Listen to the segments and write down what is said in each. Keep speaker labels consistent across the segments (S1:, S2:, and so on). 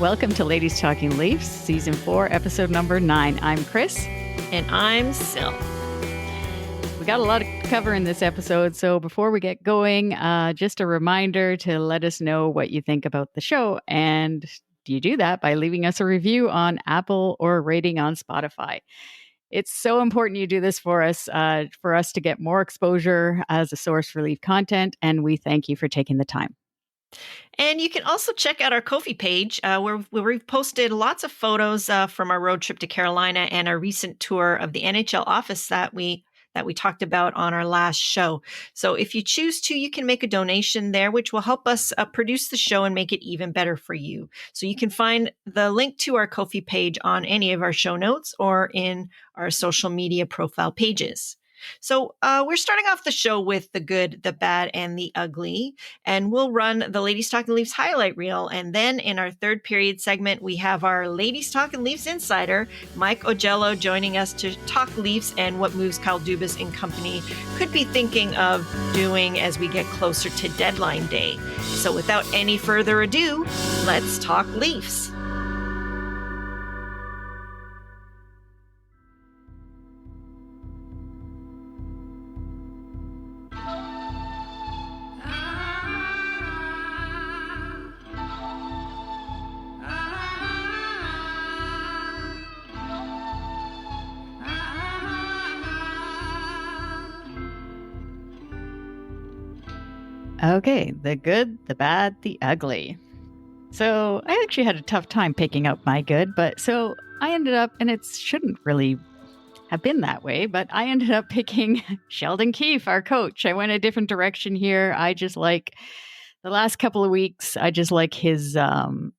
S1: Welcome to Ladies Talkin Leafs, Season 4, Episode number 9. I'm Chris.
S2: And I'm Sil.
S1: We got a lot to cover in this episode, so before we get going, just a reminder to let us know what you think about the show. And you do that by leaving us a review on Apple or a rating on Spotify. It's so important you do this for us to get more exposure as a source for Leaf content, and we thank you for taking the time.
S2: And you can also check out our Ko-fi page where we've posted lots of photos from our road trip to Carolina and our recent tour of the NHL office that we talked about on our last show. So if you choose to, you can make a donation there, which will help us produce the show and make it even better for you. So you can find the link to our Ko-fi page on any of our show notes or in our social media profile pages. So we're starting off the show with the good, the bad, and the ugly, and we'll run the Ladies Talkin Leafs highlight reel. And then in our third period segment, we have our Ladies Talkin Leafs Insider, Mike Augello, joining us to talk Leafs and what moves Kyle Dubas and company could be thinking of doing as we get closer to deadline day. So without any further ado, let's talk Leafs.
S1: Okay, the good, the bad, the ugly. So I actually had a tough time picking up my good, but so I ended up, and it shouldn't really have been that way, but I ended up picking Sheldon Keefe, our coach. I went a different direction here. I just like the last couple of weeks, I just like his, the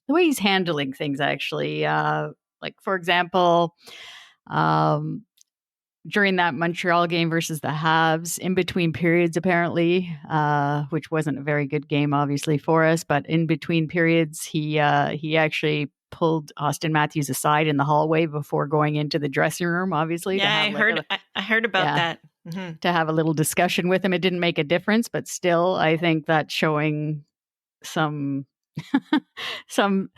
S1: way he's handling things actually. Like for example, during that Montreal game versus the Habs, in between periods, apparently, which wasn't a very good game, obviously, for us. But in between periods, he actually pulled Auston Matthews aside in the hallway before going into the dressing room, obviously.
S2: Yeah, I heard about that. Mm-hmm.
S1: To have a little discussion with him. It didn't make a difference, but still, I think that's showing some some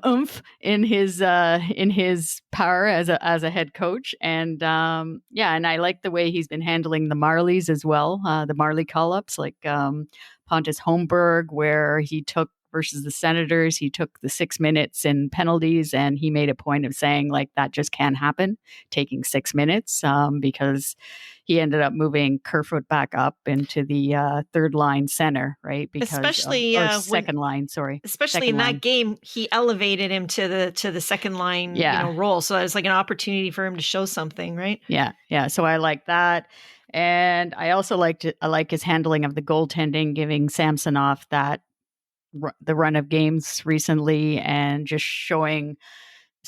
S1: oomph in his power as a head coach. And and I like the way he's been handling the Marlies as well, the Marley call-ups, like Pontus Holmberg, where he took versus the Senators, he took the 6 minutes in penalties, and he made a point of saying like that just can't happen, taking 6 minutes, because he ended up moving Kerfoot back up into the third line center, right? Because
S2: especially
S1: second line, sorry.
S2: Especially in that game, he elevated him to the second line role. So it was like an opportunity for him to show something, right?
S1: Yeah. So I like that. And I also like his handling of the goaltending, giving Samsonov the run of games recently, and just starting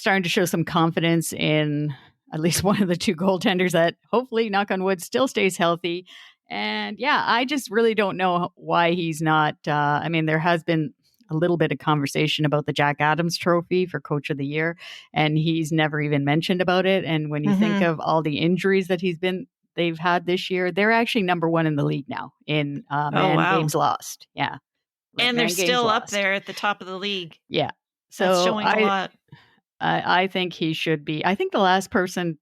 S1: to show some confidence in at least one of the two goaltenders that hopefully, knock on wood, still stays healthy. And I just really don't know why he's not. There has been a little bit of conversation about the Jack Adams Trophy for Coach of the Year, and he's never even mentioned about it. And when you think of all the injuries that they've had this year, they're actually number one in the league now in games lost. Yeah.
S2: And they're still up there at the top of the league.
S1: Yeah. So
S2: that's showing a lot.
S1: I think he should be. I think the last person,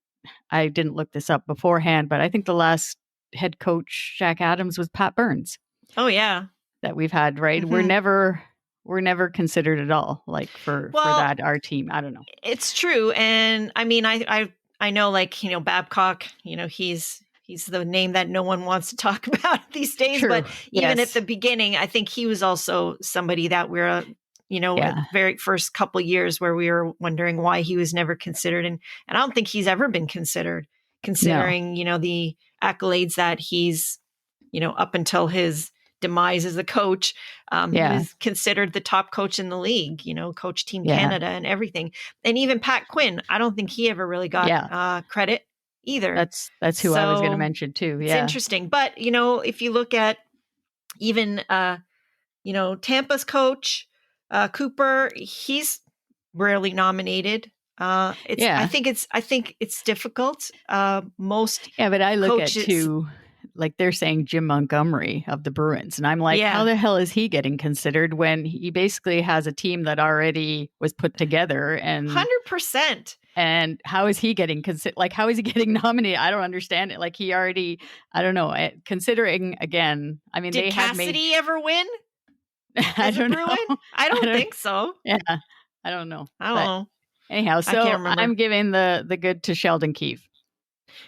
S1: I didn't look this up beforehand, but I think the last head coach, Jack Adams, was Pat Burns.
S2: Oh, yeah.
S1: That we've had, right?
S2: Mm-hmm.
S1: We're never considered at all, like for that, our team. I don't know.
S2: It's true. And I mean, I know, like, Babcock, he's the name that no one wants to talk about these days. True. But even at the beginning, I think he was also somebody that we're, the very first couple years where we were wondering why he was never considered. And I don't think he's ever been considered, considering, the accolades that he's, up until his demise as a coach, he was considered the top coach in the league, coach Team Canada and everything. And even Pat Quinn, I don't think he ever really got credit either.
S1: That's who I was going to mention too. Yeah.
S2: It's interesting. But, if you look at even, Tampa's coach, Cooper, he's rarely nominated. I think it's difficult. Most
S1: but I look
S2: coaches,
S1: at too like they're saying Jim Montgomery of the Bruins. And I'm like, how the hell is he getting considered when he basically has a team that already was put together? And
S2: 100%.
S1: And how is he getting like, how is he getting nominated? I don't understand it. Like, he already, I don't know. Considering again, I mean,
S2: did Cassidy ever win?
S1: I don't know.
S2: I don't think so.
S1: Yeah, I don't know.
S2: I don't know.
S1: Anyhow, so I'm giving the good to Sheldon Keefe.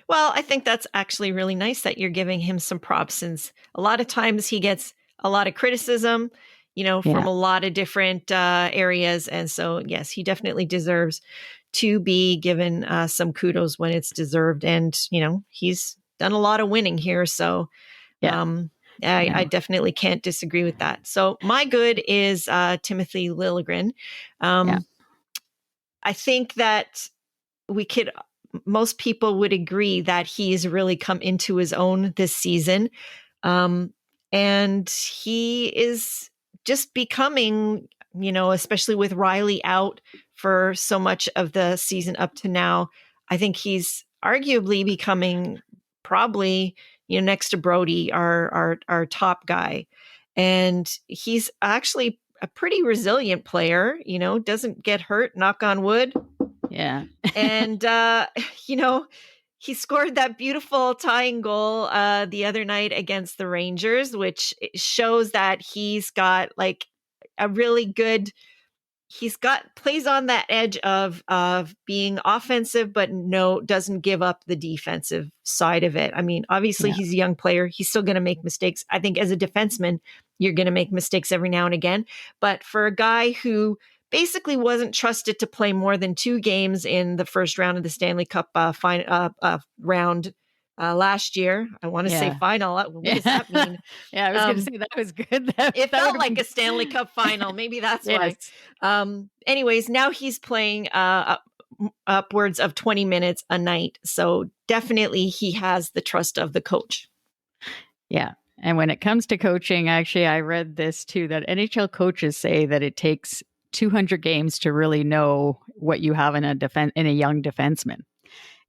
S2: Well, I think that's actually really nice that you're giving him some props, since a lot of times he gets a lot of criticism, from a lot of different areas. And so, yes, he definitely deserves to be given some kudos when it's deserved. And, he's done a lot of winning here. So I definitely can't disagree with that. So my good is Timothy Liljegren. I think that most people would agree that he's really come into his own this season. And he is just becoming, especially with Riley out for so much of the season up to now, I think he's arguably becoming probably, next to Brody, our top guy. And he's actually a pretty resilient player, doesn't get hurt, knock on wood.
S1: Yeah.
S2: And, he scored that beautiful tying goal the other night against the Rangers, which shows that he's got like a really good, plays on that edge of being offensive, but doesn't give up the defensive side of it. I mean, obviously he's a young player. He's still going to make mistakes. I think as a defenseman, you're going to make mistakes every now and again. But for a guy who basically wasn't trusted to play more than 2 games in the first round of the Stanley Cup round last year. I want to say final. What does that mean?
S1: I was going to say that was good.
S2: It felt like a Stanley Cup final. Maybe that's why. Anyways, now he's playing upwards of 20 minutes a night. So definitely he has the trust of the coach.
S1: Yeah. And when it comes to coaching, actually, I read this too, that NHL coaches say that it takes 200 games to really know what you have in a young defenseman.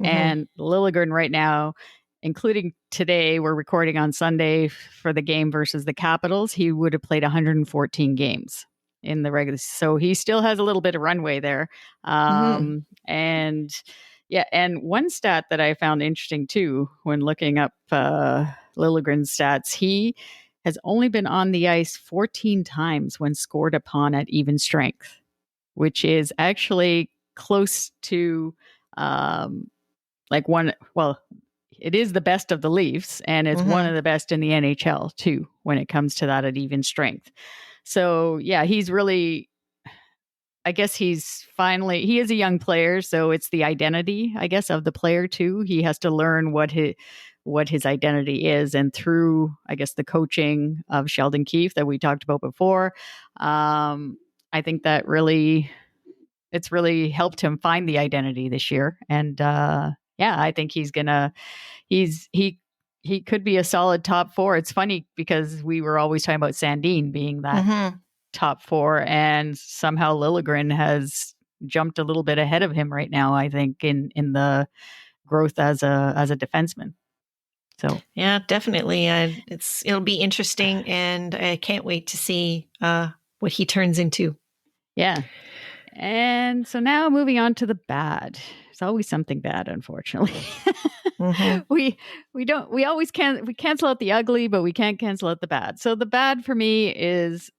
S1: Mm-hmm. And Liljegren right now, including today, we're recording on Sunday for the game versus the Capitals, he would have played 114 games in the regular. So he still has a little bit of runway there. And one stat that I found interesting too, when looking up Liljegren's stats, he has only been on the ice 14 times when scored upon at even strength, which is actually close to it is the best of the Leafs, and it's one of the best in the NHL too when it comes to that at even strength. So he's really, I guess he is a young player, so it's the identity, I guess, of the player too. He has to learn what his identity is, and through, I guess, the coaching of Sheldon Keefe that we talked about before, I think that it's really helped him find the identity this year. And I think he could be a solid top 4. It's funny because we were always talking about Sandin being that top 4, and somehow Liljegren has jumped a little bit ahead of him right now, I think, in the growth as a defenseman. So
S2: yeah, definitely. It'll be interesting, and I can't wait to see what he turns into.
S1: Yeah. And so now moving on to the bad. There's always something bad, unfortunately. We cancel out the ugly, but we can't cancel out the bad. So the bad for me is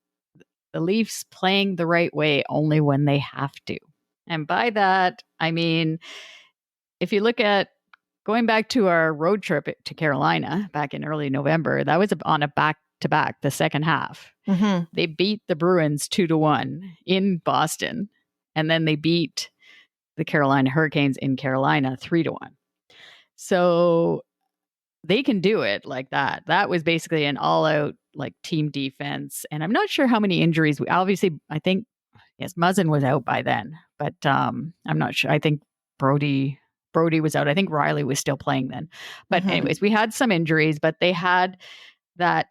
S1: the Leafs playing the right way only when they have to. And by that, I mean, if you look at going back to our road trip to Carolina back in early November, that was on a back-to-back, the second half. They beat the Bruins 2-1 in Boston, and then they beat the Carolina Hurricanes in Carolina 3-1. So they can do it like that. That was basically an all-out like team defense. And I'm not sure how many injuries. I think, yes, Muzzin was out by then, but I'm not sure. I think Brody was out. I think Riley was still playing then. But anyways, we had some injuries, but they had that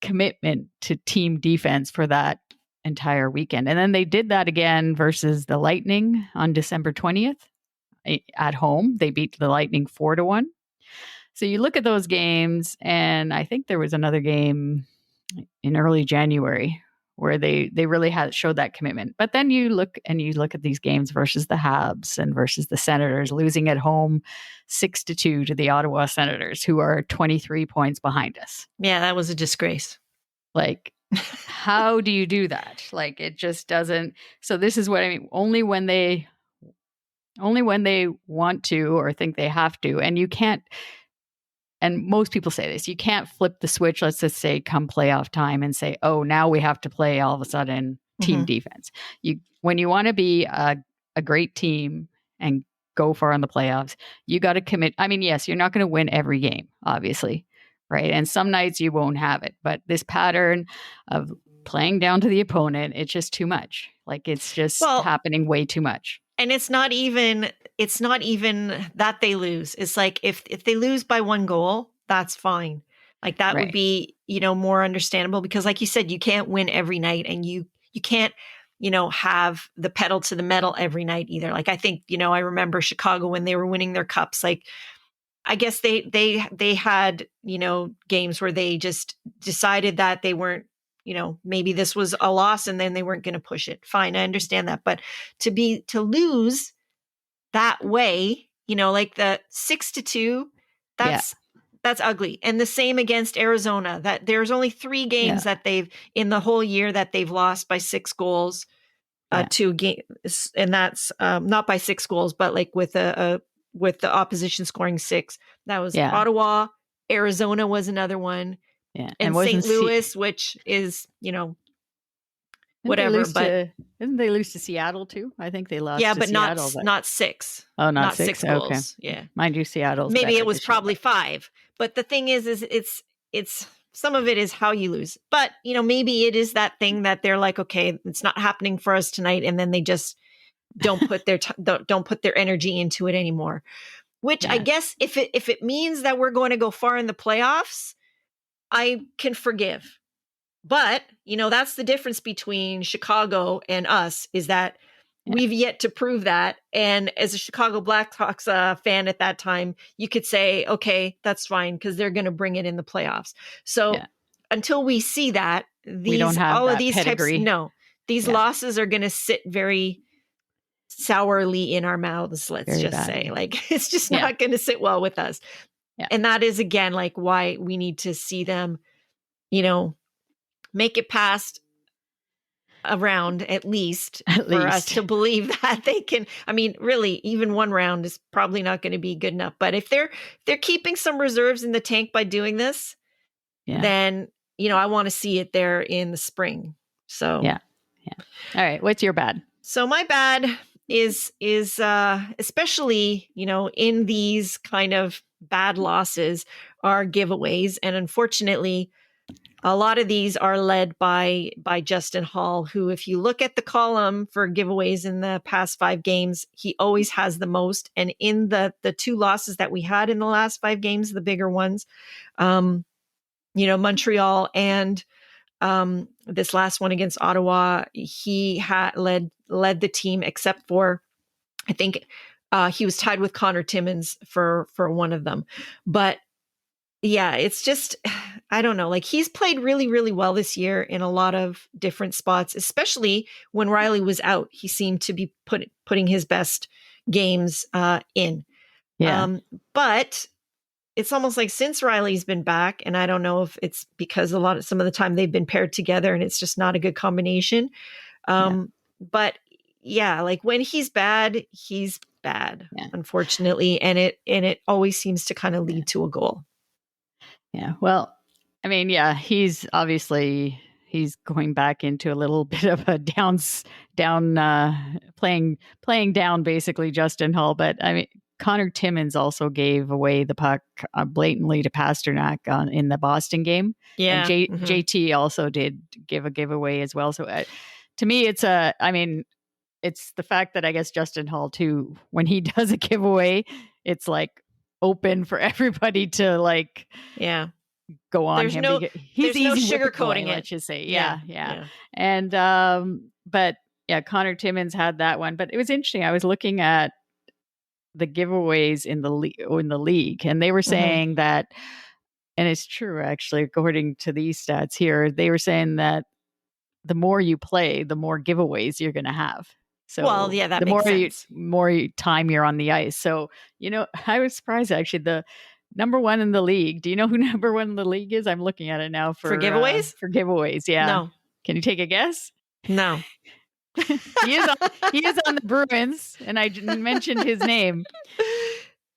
S1: commitment to team defense for that entire weekend. And then they did that again versus the Lightning on December 20th at home. They beat the Lightning 4-1. So you look at those games, and I think there was another game in early January where they really had showed that commitment. But then you look at these games versus the Habs and versus the Senators, losing at home 6-2 to the Ottawa Senators, who are 23 points behind us.
S2: Yeah, that was a disgrace.
S1: Like, how do you do that? Like, it just doesn't. So this is what I mean. Only when they want to or think they have to, and you can't. And most people say this, you can't flip the switch, let's just say come playoff time, and say, oh, now we have to play all of a sudden team defense. When you want to be a great team and go far in the playoffs, you got to commit. I mean, yes, you're not going to win every game, obviously, right? And some nights you won't have it. But this pattern of playing down to the opponent, it's just too much. Like, it's just happening way too much.
S2: And it's not even that they lose. It's like if they lose by 1 goal, that's fine. Like that would be, more understandable, because like you said, you can't win every night, and you can't, have the pedal to the metal every night either. Like I think, I remember Chicago when they were winning their cups, like I guess they had, games where they just decided that they weren't, maybe this was a loss and then they weren't going to push it. Fine. I understand that. But to lose that way, like the 6-2, that's ugly. And the same against Arizona, that there's only 3 games that they've in the whole year that they've lost by 6 goals to a game. And that's not by 6 goals, but like with the opposition scoring 6. That was Ottawa. Arizona was another one.
S1: Yeah.
S2: And St. Louis, which is, whatever. But
S1: didn't they lose to Seattle too? I think they lost to
S2: but
S1: Seattle.
S2: Not 6.
S1: Oh, not 6
S2: goals.
S1: Okay.
S2: Yeah.
S1: Mind you, Seattle's
S2: maybe it was probably 5. But the thing is it's some of it is how you lose. But, maybe it is that thing that they're like, okay, it's not happening for us tonight. And then they just don't put their don't put their energy into it anymore. Which I guess if it means that we're going to go far in the playoffs, I can forgive. But, that's the difference between Chicago and us, is that we've yet to prove that. And as a Chicago Blackhawks fan at that time, you could say, okay, that's fine, because they're going to bring it in the playoffs. So until we see that,
S1: we don't have all of these pedigree.
S2: These losses are going to sit very sourly in our mouths, let's just say. Like, it's just not going to sit well with us. Yeah. And that is, again, like why we need to see them, make it past a round at least for us to believe that they can. I mean, really, even 1 round is probably not going to be good enough. But if they're keeping some reserves in the tank by doing this, then, I want to see it there in the spring. So,
S1: yeah. All right. What's your bad?
S2: So my bad is especially, in these kind of bad losses, are giveaways. And unfortunately, a lot of these are led by Justin Hall, who, if you look at the column for giveaways in the past 5 games, he always has the most. And in the 2 losses that we had in the last 5 games, the bigger ones, Montreal and this last one against Ottawa, he had led the team, except for, I think he was tied with Connor Timmins for one of them. But yeah, it's just, I don't know. Like, he's played really, really well this year in a lot of different spots, especially when Riley was out. He seemed to be putting his best games in. Yeah. But it's almost like since Riley's been back, and I don't know if it's because some of the time they've been paired together and it's just not a good combination. But yeah, like when he's bad, unfortunately. And it always seems to kind of lead to a goal.
S1: Yeah. Well, I mean, he's going back into a little bit of a down, playing down, basically, Justin Hull. But I mean, Connor Timmins also gave away the puck blatantly to Pasternak in the Boston game. Yeah. And JT also did give a giveaway as well. So to me, it's the fact that I guess Justin Hull too, when he does a giveaway, it's like open for everybody to go on
S2: there's
S1: him.
S2: He's easy sugarcoating it.
S1: Let's just say, yeah. And but Connor Timmins had that one. But it was interesting. I was looking at the giveaways in the league, and they were saying that, and it's true actually, according to these stats here, they were saying that the more you play, the more giveaways you're going to have. So
S2: Well, yeah, that
S1: the
S2: makes sense.
S1: more time you're on the ice. So, I was surprised actually. The number one in the league. Do you know who number one in the league is? I'm looking at it now
S2: For giveaways?
S1: For giveaways, yeah.
S2: No.
S1: Can you take a guess?
S2: No.
S1: He is on the Bruins, and I mentioned his name.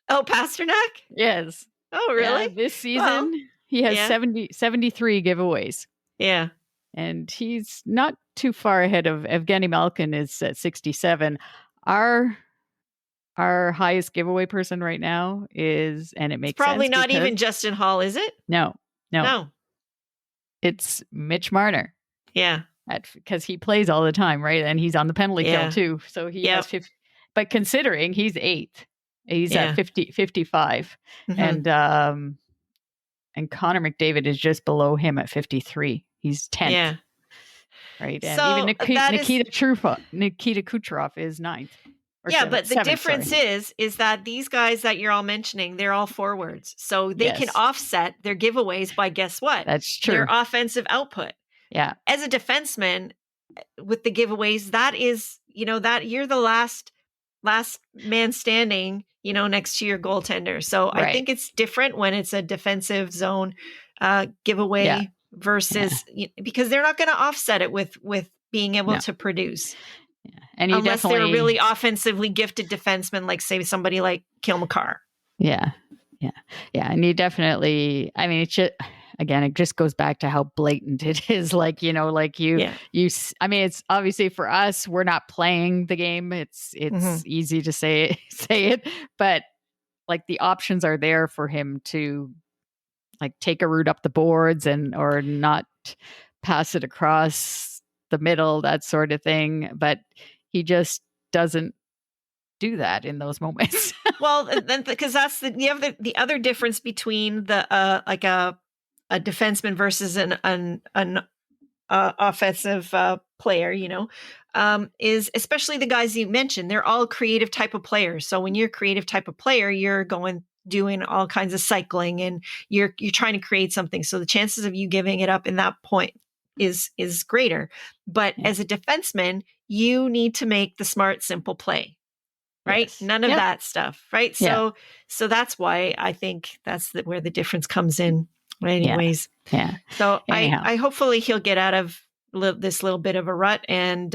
S2: Oh, Pasternak?
S1: Yes.
S2: Oh, really?
S1: Yeah, this season, he has 73 giveaways.
S2: Yeah.
S1: And he's not too far ahead of Evgeny Malkin is at 67. Our highest giveaway person right now is, and it makes
S2: it's probably
S1: sense
S2: not even Justin Hall, is it?
S1: No. It's Mitch Marner.
S2: Yeah.
S1: Because he plays all the time, right? And he's on the penalty kill too. So he has 50. But considering he's eighth, he's at 55. And Connor McDavid is just below him at 53. He's 10th.
S2: Yeah.
S1: Right. And
S2: so
S1: even Nikita Kucherov is 9th.
S2: But the difference is that these guys that you're all mentioning, they're all forwards. So they can offset their giveaways by, guess what?
S1: That's true.
S2: Their offensive output.
S1: Yeah.
S2: As a defenseman with the giveaways, that is, that you're the last man standing, next to your goaltender. So I think it's different when it's a defensive zone giveaway versus because they're not going to offset it with being able to produce.
S1: Yeah. And
S2: unless they're a really offensively gifted defenseman, like say somebody like Kyle McCarr. Yeah.
S1: And you definitely, I mean, it just goes back to how blatant it is. Like, I mean, it's obviously for us, we're not playing the game. It's easy to say it, but like the options are there for him to like take a route up the boards or not pass it across the middle, that sort of thing. But he just doesn't do that in those moments.
S2: Well, then because that's the other difference between the like a defenseman versus an offensive player, is especially the guys you mentioned. They're all creative type of players. So when you're a creative type of player, you're doing all kinds of cycling and you're trying to create something. So the chances of you giving it up in that point is greater. But as a defenseman, you need to make the smart, simple play. Right? Yes. None of that stuff. Right? So that's why I think that's where the difference comes in. Anyways.
S1: Yeah.
S2: So I hopefully he'll get out of this little bit of a rut and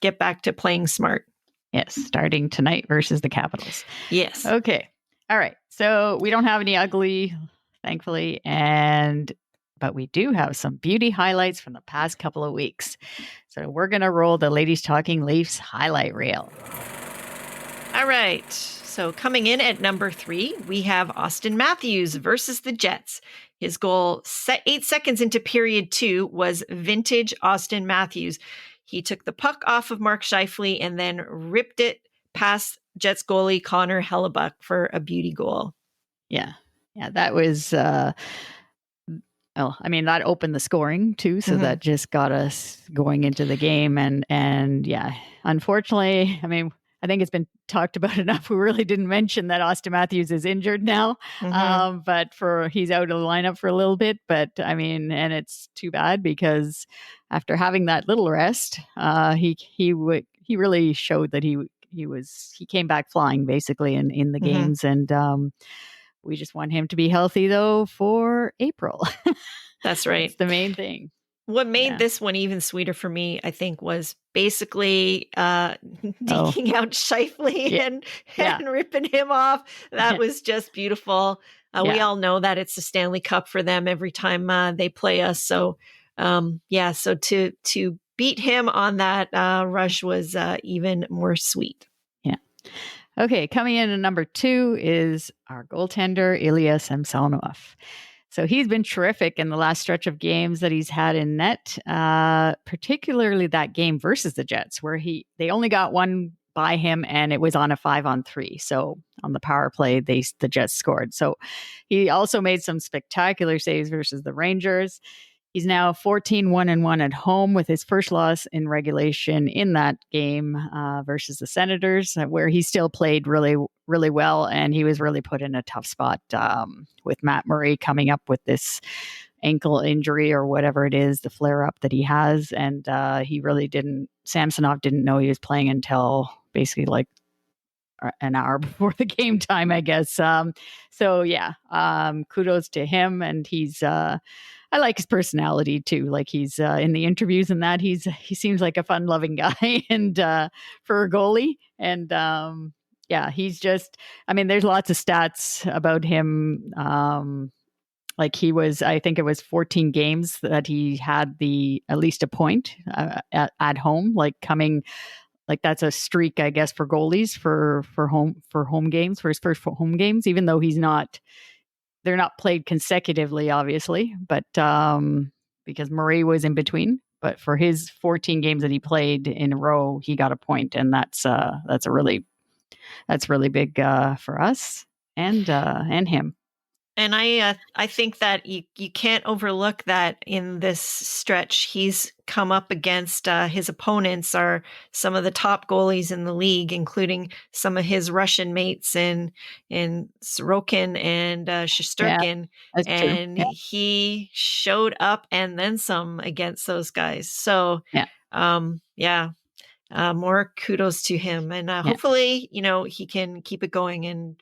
S2: get back to playing smart.
S1: Yes. Starting tonight versus the Capitals.
S2: Yes.
S1: Okay. All right. So we don't have any ugly, thankfully. But we do have some beauty highlights from the past couple of weeks. So we're going to roll the Ladies Talking Leafs highlight reel.
S2: All right. So coming in at number 3, we have Auston Matthews versus the Jets. His goal 8 seconds into period 2 was vintage Auston Matthews. He took the puck off of Mark Scheifele and then ripped it past Jets goalie Connor Hellebuck for a beauty goal.
S1: Yeah. That was... I mean, that opened the scoring too. So that just got us going into the game. And unfortunately, I mean, I think it's been talked about enough. We really didn't mention that Auston Matthews is injured now. But he's out of the lineup for a little bit. But I mean, and it's too bad because after having that little rest, he really showed that he came back flying basically in the games. And, we just want him to be healthy, though, for April.
S2: That's right.
S1: That's the main thing.
S2: What made this one even sweeter for me, I think, was basically deking out Scheifele and ripping him off. That was just beautiful. We all know that it's the Stanley Cup for them every time they play us. So, so to beat him on that rush was even more sweet.
S1: Yeah. Okay, coming in at number 2 is our goaltender, Ilya Samsonov. So he's been terrific in the last stretch of games that he's had in net, particularly that game versus the Jets, where they only got one by him, and it was on a 5-on-3. So on the power play, the Jets scored. So he also made some spectacular saves versus the Rangers. He's now 14-1-1 at home with his first loss in regulation in that game versus the Senators, where he still played really, really well. And he was really put in a tough spot with Matt Murray coming up with this ankle injury or whatever it is, the flare up that he has. And Samsonov didn't know he was playing until basically like an hour before the game time, I guess. Kudos to him. And I like his personality too. Like he's in the interviews and that he seems like a fun loving guy and for a goalie. And he's just, there's lots of stats about him. Like I think it was 14 games that he had at least a point at home, like coming, like that's a streak, I guess, for goalies for home games, for his first home games, even though they're not played consecutively, obviously, but because Murray was in between. But for his 14 games that he played in a row, he got a point, and that's really big for us and him.
S2: And I think that you can't overlook that in this stretch. He's come up against his opponents are some of the top goalies in the league, including some of his Russian mates in Sorokin and Shesterkin.
S1: Yeah,
S2: and he showed up and then some against those guys. So more kudos to him. And hopefully, he can keep it going. And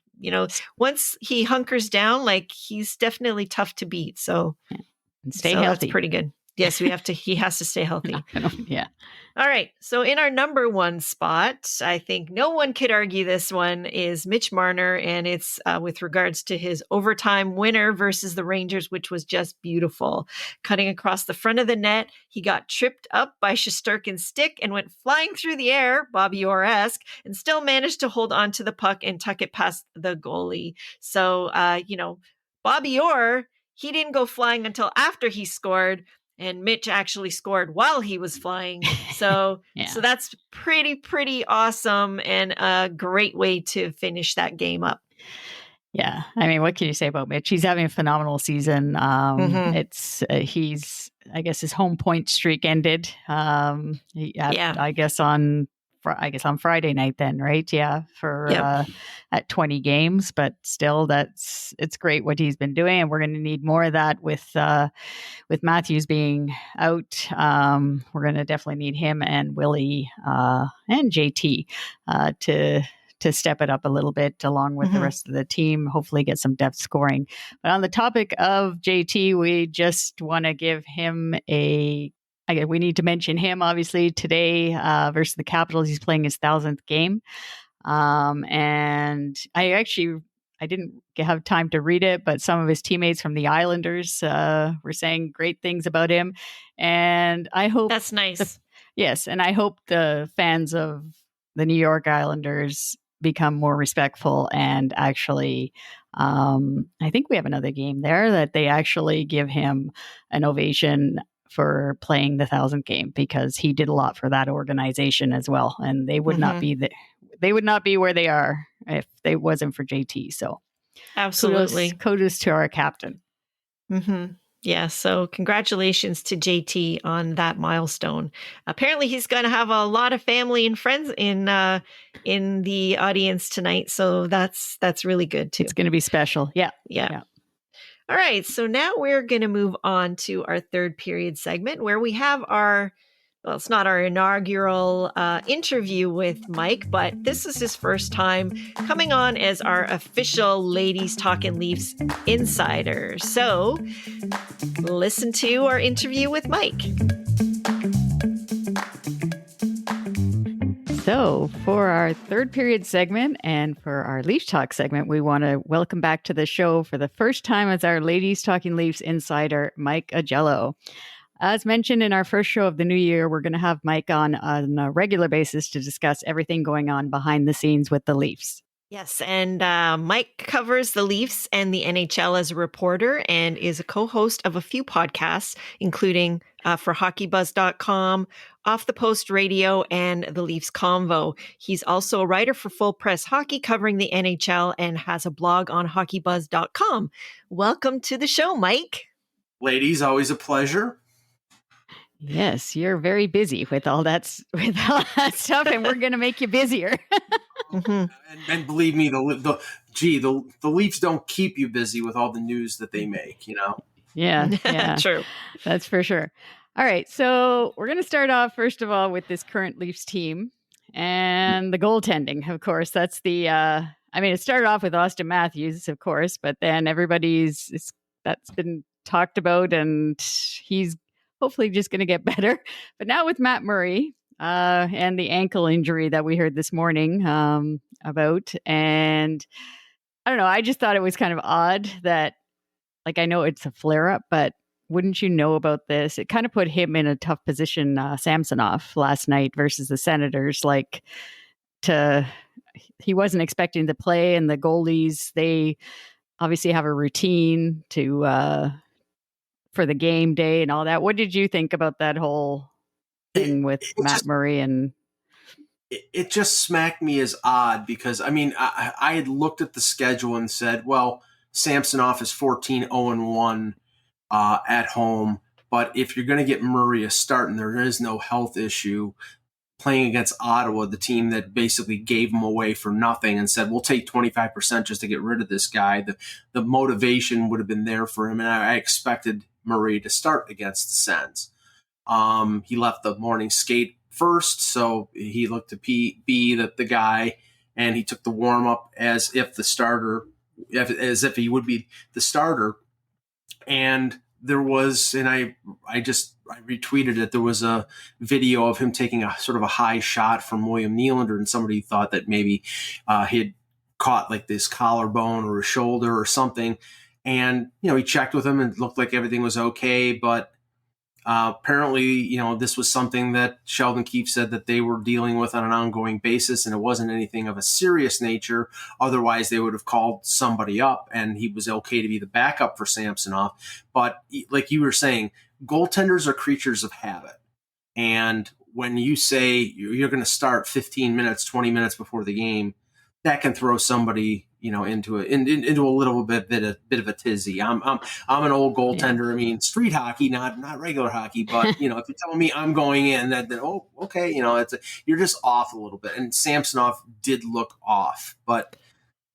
S2: once he hunkers down, like he's definitely tough to beat. So,
S1: and stay healthy.
S2: That's pretty good. Yes, he has to stay healthy.
S1: Yeah.
S2: All right. So in our number one spot, I think no one could argue this one is Mitch Marner. And it's with regards to his overtime winner versus the Rangers, which was just beautiful. Cutting across the front of the net, he got tripped up by Shesterkin's stick and went flying through the air, Bobby Orr-esque, and still managed to hold on to the puck and tuck it past the goalie. So, Bobby Orr, he didn't go flying until after he scored. And Mitch actually scored while he was flying. So, so that's pretty awesome and a great way to finish that game up.
S1: Yeah. What can you say about Mitch? He's having a phenomenal season. I guess his home point streak ended. I guess on Friday night then, right? Yeah. At 20 games, but still it's great what he's been doing. And we're going to need more of that with Matthews being out. We're going to definitely need him and Willie, and JT, to step it up a little bit along with the rest of the team, hopefully get some depth scoring. But on the topic of JT, we just want to give him we need to mention him, obviously, today versus the Capitals. He's playing his 1,000th game. And I didn't have time to read it, but some of his teammates from the Islanders were saying great things about him. And I hope
S2: that's nice.
S1: Yes. And I hope the fans of the New York Islanders become more respectful and actually, I think we have another game there that they actually give him an ovation for playing the 1,000th game, because he did a lot for that organization as well. And they would not be where they are if they wasn't for JT. So
S2: absolutely.
S1: Kudos to our captain.
S2: Mm-hmm. Yeah. So congratulations to JT on that milestone. Apparently he's going to have a lot of family and friends in the audience tonight. So that's really good too.
S1: It's going to be special. Yeah.
S2: All right. So now we're going to move on to our third period segment where we have it's not our inaugural interview with Mike, but this is his first time coming on as our official Ladies Talkin Leafs Insider. So listen to our interview with Mike.
S1: So for our third period segment and for our Leaf Talk segment, we want to welcome back to the show for the first time as our Ladies Talkin Leafs Insider, Mike Augello. As mentioned in our first show of the new year, we're going to have Mike on a regular basis to discuss everything going on behind the scenes with the Leafs.
S2: Yes, and Mike covers the Leafs and the NHL as a reporter and is a co-host of a few podcasts, including for HockeyBuzz.com, Off the Post Radio, and the Leafs Convo. He's also a writer for Full Press Hockey covering the NHL and has a blog on HockeyBuzz.com. Welcome to the show, Mike.
S3: Ladies, always a pleasure.
S1: Yes, you're very busy with all that stuff, and we're going to make you busier.
S3: And believe me, the Leafs don't keep you busy with all the news that they make,
S1: Yeah.
S2: True.
S1: That's for sure. All right, so we're going to start off first of all with this current Leafs team and the goaltending. Of course, that's it started off with Auston Matthews, of course, but then that's been talked about, and he's hopefully just going to get better. But now with Matt Murray and the ankle injury that we heard this morning about, and I don't know, I just thought it was kind of odd that, like, I know it's a flare-up, but wouldn't you know about this? It kind of put him in a tough position, Samsonov, last night versus the Senators. He wasn't expecting to play, and the goalies, they obviously have a routine for the game day and all that. What did you think about that whole thing with Matt Murray? And
S3: it just smacked me as odd because, I had looked at the schedule and said, well, Samsonov is 14-0-1 at home. But if you're going to get Murray a start and there is no health issue, playing against Ottawa, the team that basically gave him away for nothing and said, we'll take 25% just to get rid of this guy, the motivation would have been there for him. And I expected Murray to start against the Sens. He left the morning skate first, so he looked to be the guy, and he took the warm-up as if he would be the starter. And there was, and I retweeted it, there was a video of him taking a sort of a high shot from William Nylander, and somebody thought that maybe he had caught like this collarbone or a shoulder or something. And, he checked with him and it looked like everything was okay, but apparently, this was something that Sheldon Keefe said that they were dealing with on an ongoing basis, and it wasn't anything of a serious nature. Otherwise, they would have called somebody up, and he was okay to be the backup for Samsonov. But like you were saying, goaltenders are creatures of habit. And when you say you're going to start 15 minutes, 20 minutes before the game, that can throw somebody, into a little bit of a tizzy. I'm an old goaltender.
S1: Yeah.
S3: Street hockey, not regular hockey, but if you're telling me I'm going in, then okay, you're just off a little bit. And Samsonov did look off, but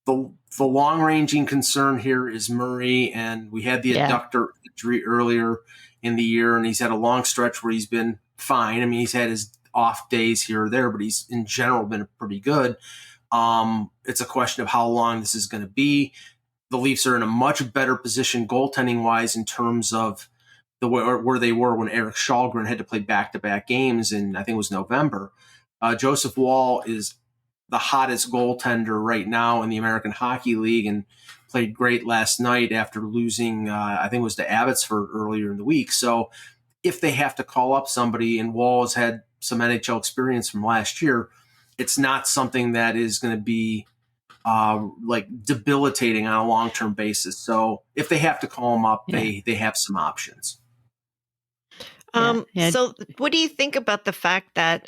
S3: the long ranging concern here is Murray, and we had the adductor injury earlier in the year, and he's had a long stretch where he's been fine. He's had his off days here or there, but he's in general been pretty good. It's a question of how long this is going to be. The Leafs are in a much better position goaltending wise in terms of where they were when Eric Shalgren had to play back-to-back games in, I think it was November. Joseph Woll is the hottest goaltender right now in the American Hockey League and played great last night after losing, I think it was to Abbotsford earlier in the week. So if they have to call up somebody, and Woll has had some NHL experience from last year, it's not something that is going to be debilitating on a long-term basis. So if they have to call him up, they have some options.
S2: So what do you think about the fact that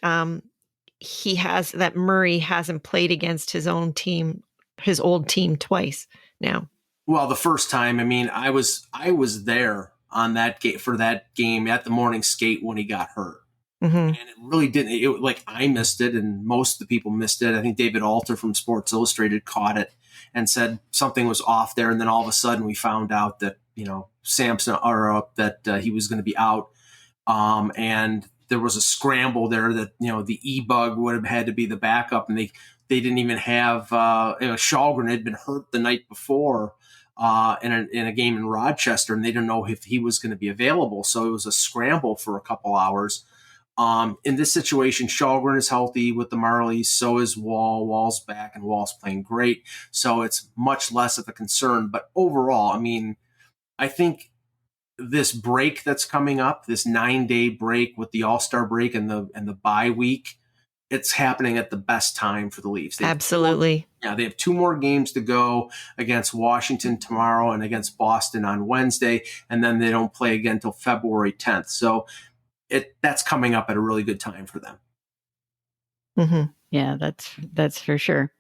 S2: Murray hasn't played against his own team, his old team, twice now?
S3: Well, the first time, I was there on that for that game at the morning skate when he got hurt. Mm-hmm. And it really didn't, I missed it, and most of the people missed it. I think David Alter from Sports Illustrated caught it and said something was off there. And then all of a sudden we found out that, Samson, or that he was going to be out. And there was a scramble there that, the E-Bug would have had to be the backup, and they didn't even have, Shalgren had been hurt the night before in a game in Rochester, and they didn't know if he was going to be available. So it was a scramble for a couple hours. In this situation, Shalgren is healthy with the Marlies. So is Woll. Woll's back, and Woll's playing great. So it's much less of a concern. But overall, I think this break that's coming up, this 9-day break with the All-Star break and the bye week, it's happening at the best time for the Leafs.
S2: Absolutely.
S3: They have 2 more games to go against Washington tomorrow and against Boston on Wednesday, and then they don't play again until February 10th. So that's coming up at a really good time for them.
S1: Mm-hmm. Yeah, that's for sure.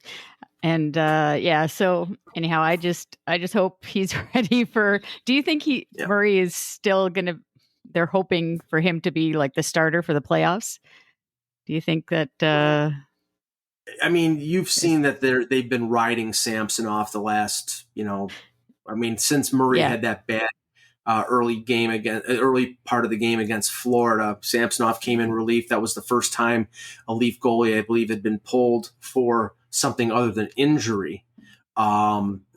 S1: And so anyhow, I just hope he's ready for. Do you think Murray is still they're they're hoping for him to be like the starter for the playoffs. Do you think that?
S3: I mean, you've seen that they've been riding Samsonov the last, since Murray had that bad early part of the game against Florida. Samsonov came in relief. That was the first time a Leaf goalie, I believe, had been pulled for something other than injury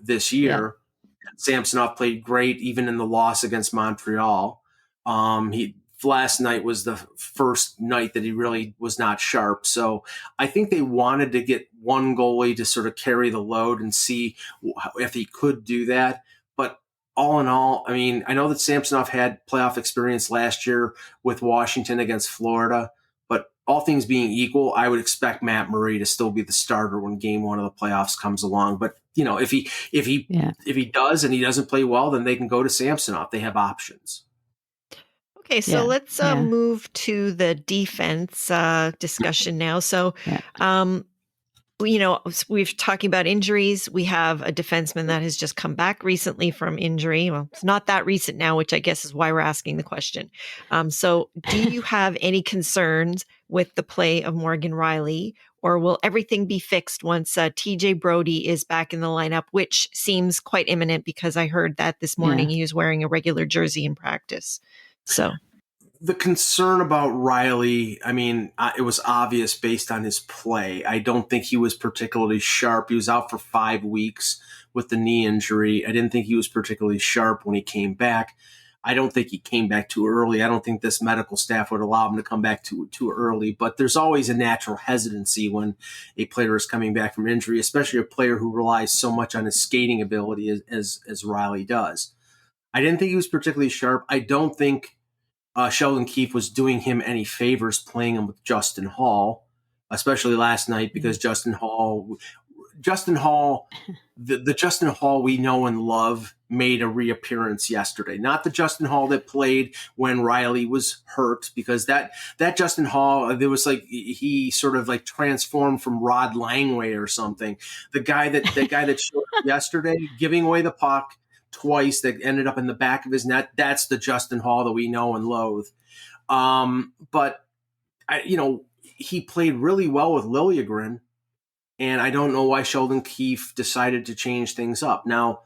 S3: this year. Yeah. Samsonov played great, even in the loss against Montreal. Last night was the first night that he really was not sharp. So I think they wanted to get one goalie to sort of carry the load and see if he could do that. But all in all, I mean, I know that Samsonov had playoff experience last year with Washington against Florida, but all things being equal, I would expect Matt Murray to still be the starter when game one of the playoffs comes along. But if he does and he doesn't play well, then they can go to Samsonov. They have options.
S2: Okay, so let's move to the defense discussion now. So, we've talking about injuries. We have a defenseman that has just come back recently from injury. Well, it's not that recent now, which I guess is why we're asking the question. So do you have any concerns with the play of Morgan Rielly, or will everything be fixed once TJ Brodie is back in the lineup, which seems quite imminent because I heard that this morning he was wearing a regular jersey in practice. So
S3: the concern about Rielly, I mean, it was obvious based on his play. I don't think he was particularly sharp. He was out for 5 weeks with the knee injury. I didn't think he was particularly sharp when he came back. I don't think he came back too early. I don't think this medical staff would allow him to come back too early. But there's always a natural hesitancy when a player is coming back from injury, especially a player who relies so much on his skating ability as Rielly does. I didn't think he was particularly sharp. I don't think Sheldon Keefe was doing him any favors playing him with Justin Hall, especially last night, because Justin Hall, the Justin Hall we know and love made a reappearance yesterday. Not the Justin Hall that played when Rielly was hurt, because that Justin Hall, there was like he sort of like transformed from Rod Langway or something. The guy that showed up yesterday, giving away the puck twice that ended up in the back of his net. That's the Justin Hall that we know and loathe. But he played really well with Liljegren, and I don't know why Sheldon Keefe decided to change things up. Now,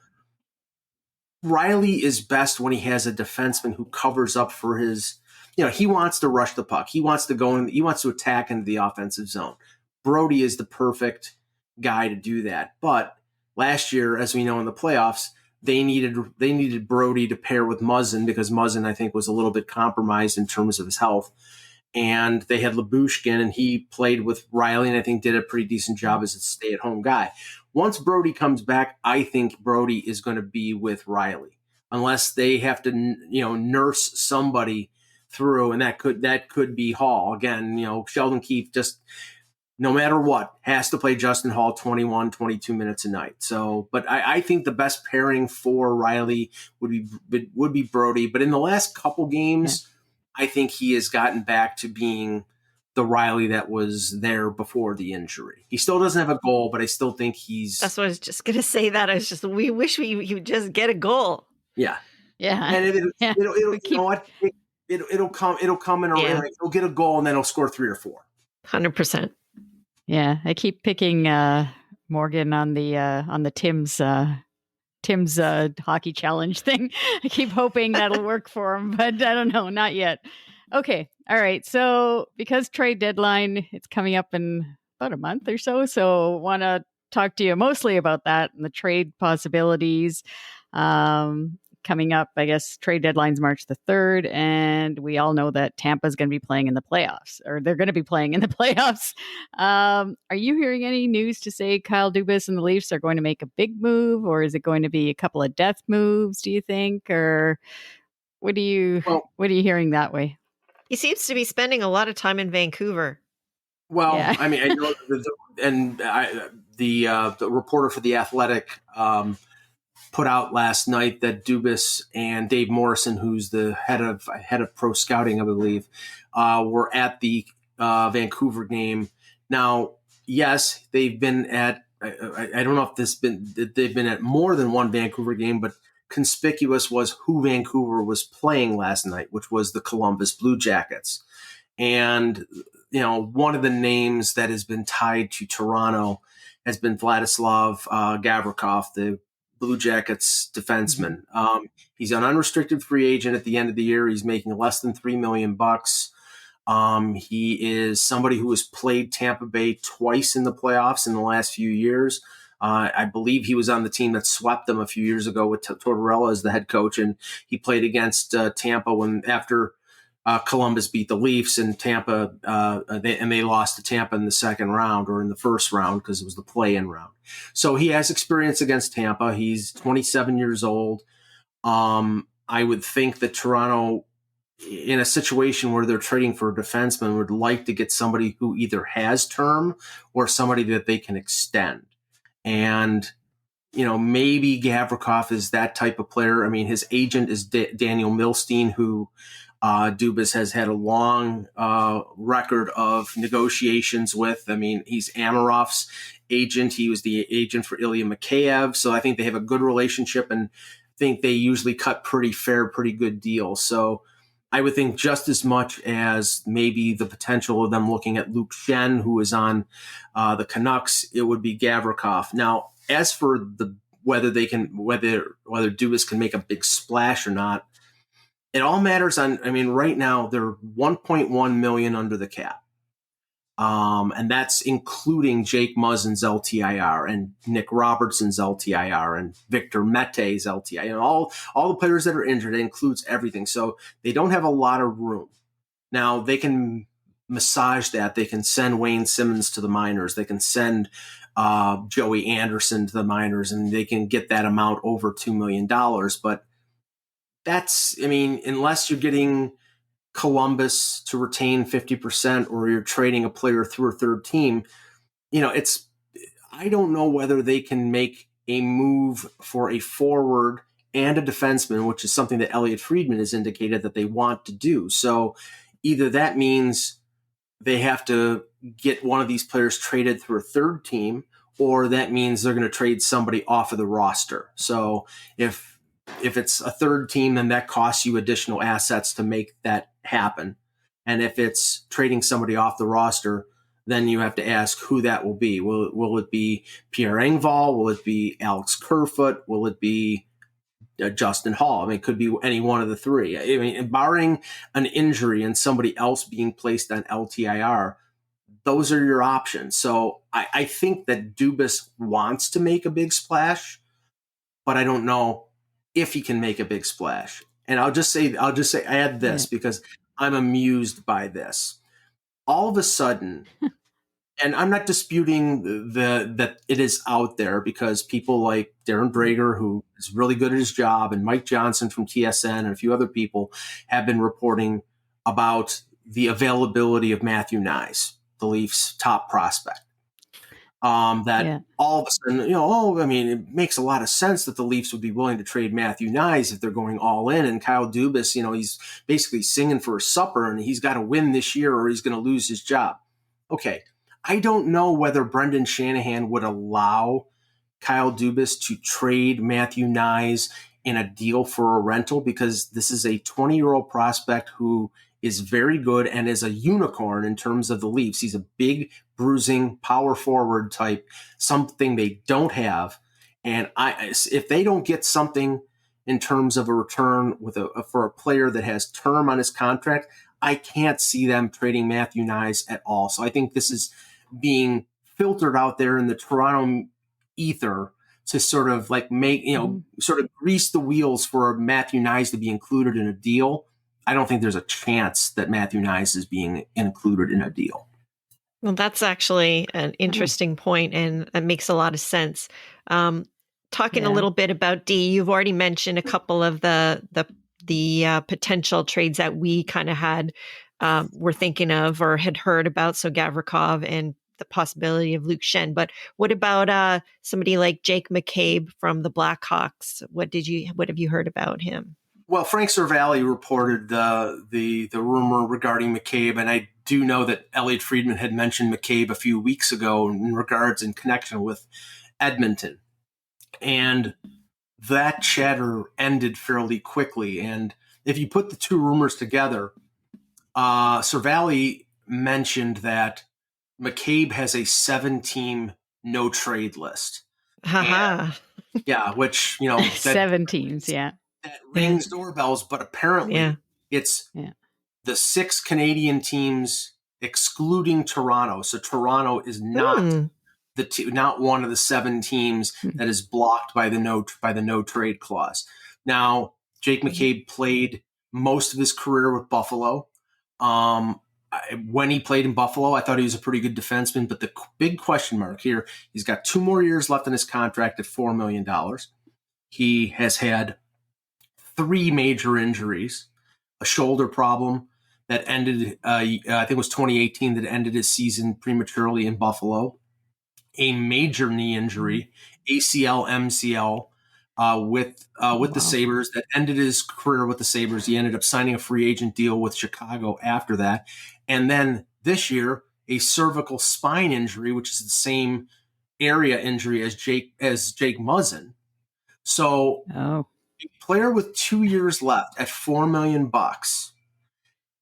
S3: Rielly is best when he has a defenseman who covers up for his, he wants to rush the puck. He wants to go in, he wants to attack into the offensive zone. Brodie is the perfect guy to do that. But last year, as we know in the playoffs, they needed Brodie to pair with Muzzin, because Muzzin, I think, was a little bit compromised in terms of his health. And they had Lyubushkin, and he played with Rielly, and I think did a pretty decent job as a stay-at-home guy. Once Brodie comes back, I think Brodie is going to be with Rielly, unless they have to, nurse somebody through, and that could be Hall. Again, Sheldon Keefe just, no matter what, has to play Justin Hall 21, 22 minutes a night. So, but I think the best pairing for Rielly would be Brodie. But in the last couple games, I think he has gotten back to being the Rielly that was there before the injury. He still doesn't have a goal, but I still think he's...
S2: That's what I was just going to say. We wish he would just get a goal.
S3: Yeah.
S1: Yeah.
S3: And it'll you know what? It'll come in a he'll get a goal, and then he'll score 3 or 4.
S2: 100%.
S1: Yeah, I keep picking Morgan on the Tim's hockey challenge thing. I keep hoping that'll work for him, but I don't know, not yet. Okay, all right. So because trade deadline, it's coming up in about a month or so want to talk to you mostly about that and the trade possibilities. Coming up, I guess trade deadline's March the 3rd, and we all know that Tampa's going to be playing in the playoffs, or they're going to be playing in the playoffs. Are you hearing any news to say Kyle Dubas and the Leafs are going to make a big move, or is it going to be a couple of death moves, do you think? Or what are you hearing that way?
S2: He seems to be spending a lot of time in Vancouver.
S3: Well, yeah. I mean, I know the reporter for The Athletic put out last night that Dubas and Dave Morrison, who's the head of pro scouting, I believe, were at the Vancouver game. Now, yes, they've been at. I don't know if they've been at more than one Vancouver game, but conspicuous was who Vancouver was playing last night, which was the Columbus Blue Jackets. And, one of the names that has been tied to Toronto has been Vladislav Gavrikov, the Blue Jackets defenseman. He's an unrestricted free agent at the end of the year. He's making less than $3 million. He is somebody who has played Tampa Bay twice in the playoffs in the last few years. I believe he was on the team that swept them a few years ago with Tortorella as the head coach, and he played against Tampa after Columbus beat the Leafs, and Tampa, they lost to Tampa in the second round, or in the first round, because it was the play-in round. So he has experience against Tampa. He's 27 years old. I would think that Toronto, in a situation where they're trading for a defenseman, would like to get somebody who either has term or somebody that they can extend. And, maybe Gavrikov is that type of player. I mean, his agent is Daniel Milstein, who Dubas has had a long record of negotiations with. I mean, he's Amarov's agent. He was the agent for Ilya Mikheyev. So I think they have a good relationship, and think they usually cut pretty good deals. So I would think just as much as maybe the potential of them looking at Luke Schenn, who is on the Canucks, it would be Gavrikov. Now, as for whether Dubas can make a big splash or not, it all matters right now they're $1.1 million under the cap. And that's including Jake Muzzin's LTIR and Nick Robertson's LTIR and Victor Mete's LTIR, and all the players that are injured. It includes everything. So they don't have a lot of room. Now they can massage that. They can send Wayne Simmons to the minors. They can send Joey Anderson to the minors, and they can get that amount over $2 million. But unless you're getting Columbus to retain 50% or you're trading a player through a third team, I don't know whether they can make a move for a forward and a defenseman, which is something that Elliot Friedman has indicated that they want to do. So either that means they have to get one of these players traded through a third team, or that means they're going to trade somebody off of the roster. So if it's a third team, then that costs you additional assets to make that happen. And if it's trading somebody off the roster, then you have to ask who that will be. Will it be Pierre Engvall? Will it be Alex Kerfoot? Will it be Justin Hall? It could be any one of the three. Barring an injury and somebody else being placed on LTIR, those are your options. So I think that Dubas wants to make a big splash, but I don't know if he can make a big splash. And I'll just say, add this because I'm amused by this. All of a sudden, and I'm not disputing that it is out there, because people like Darren Brager, who is really good at his job, and Mike Johnson from TSN and a few other people have been reporting about the availability of Matthew Knies, the Leafs' top prospect. All of a sudden, it makes a lot of sense that the Leafs would be willing to trade Matthew Knies if they're going all in. And Kyle Dubas, he's basically singing for his supper, and he's got to win this year or he's going to lose his job. Okay, I don't know whether Brendan Shanahan would allow Kyle Dubas to trade Matthew Knies in a deal for a rental, because this is a 20-year-old prospect who is very good and is a unicorn in terms of the Leafs. He's a big, bruising, power forward type, something they don't have. And if they don't get something in terms of a return for a player that has term on his contract, I can't see them trading Matthew Knies at all. So I think this is being filtered out there in the Toronto ether to sort of sort of grease the wheels for Matthew Knies to be included in a deal. I don't think there's a chance that Matthew Knies is being included in a deal.
S2: Well, that's actually an interesting point, and it makes a lot of sense. Talking a little bit about D, you've already mentioned a couple of the potential trades that we kind of were thinking of or had heard about. So Gavrikov and the possibility of Luke Schenn. But what about somebody like Jake McCabe from the Blackhawks? What have you heard about him?
S3: Well, Frank Cervalli reported the rumor regarding McCabe, and I do know that Elliot Friedman had mentioned McCabe a few weeks ago in connection with Edmonton. And that chatter ended fairly quickly. And if you put the two rumors together, Cervalli mentioned that McCabe has a 7-team no trade list.
S2: Haha.
S3: Yeah, which, you know,
S1: 7 teams, yeah.
S3: that rings doorbells, but apparently it's the 6 Canadian teams excluding Toronto. So Toronto is not not one of the 7 teams that is blocked by the no trade clause. Now, Jake McCabe played most of his career with Buffalo. When he played in Buffalo, I thought he was a pretty good defenseman, but the big question mark here, he's got 2 more years left in his contract at $4 million. He has had 3 major injuries, a shoulder problem that ended, I think it was 2018, that ended his season prematurely in Buffalo, a major knee injury, ACL, MCL, with the Sabres that ended his career with the Sabres. He ended up signing a free agent deal with Chicago after that. And then this year, a cervical spine injury, which is the same area injury as Jake Muzzin. So a player with 2 years left at $4 million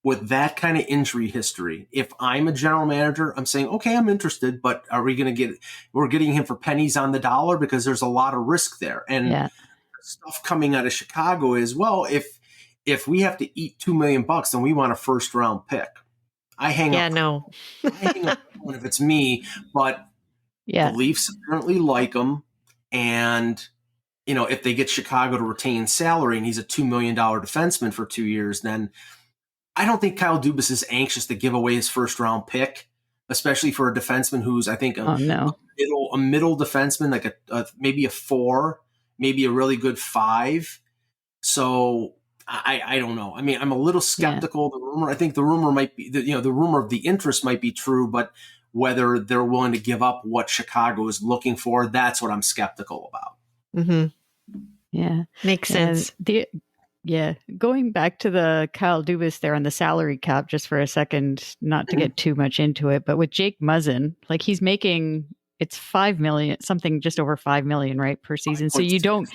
S3: with that kind of injury history, if I'm a general manager, I'm saying, okay, I'm interested, but are we going to we're getting him for pennies on the dollar because there's a lot of risk there. And stuff coming out of Chicago is, well, if we have to eat $2 million, then we want a first round pick. I hang up if it's me, but the Leafs apparently like him. And, you know, if they get Chicago to retain salary and he's a $2 million defenseman for 2 years, then I don't think Kyle Dubas is anxious to give away his first round pick, especially for a defenseman who's, I think, a middle defenseman, like maybe a 4, maybe a really good 5. So I don't know. I mean, I'm a little skeptical. The rumor, I think the rumor might be, the rumor of the interest might be true, but whether they're willing to give up what Chicago is looking for, that's what I'm skeptical about.
S2: Mm-hmm.
S1: Yeah.
S2: Makes sense.
S1: Going back to the Kyle Dubas there on the salary cap just for a second, not to get too much into it, but with Jake Muzzin, like he's making, it's $5 million, something just over $5 million, right, per season. So you don't,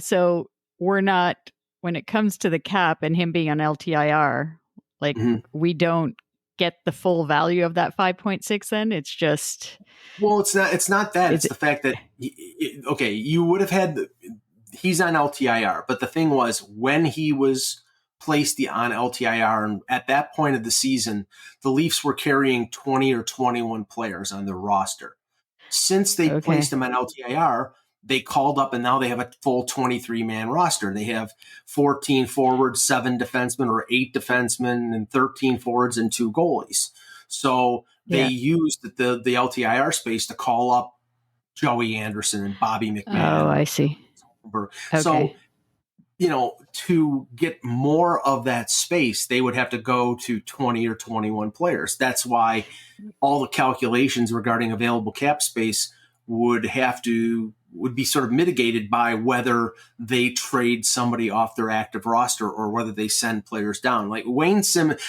S1: so we're not, when it comes to the cap and him being on LTIR, like we don't get the full value of that 5.6 then. It's just,
S3: well, it's not that. It's the fact that, you would have had he's on LTIR, but the thing was, when he was placed on LTIR, and at that point of the season, the Leafs were carrying 20 or 21 players on their roster. Since they placed him on LTIR, they called up, and now they have a full 23-man roster. They have 14 forwards, 7 defensemen, or 8 defensemen, and 13 forwards and 2 goalies. So they used the LTIR space to call up Joey Anderson and Bobby McMahon.
S1: Oh, I see.
S3: So, to get more of that space, they would have to go to 20 or 21 players. That's why all the calculations regarding available cap space would be sort of mitigated by whether they trade somebody off their active roster or whether they send players down. Like Wayne Simmons,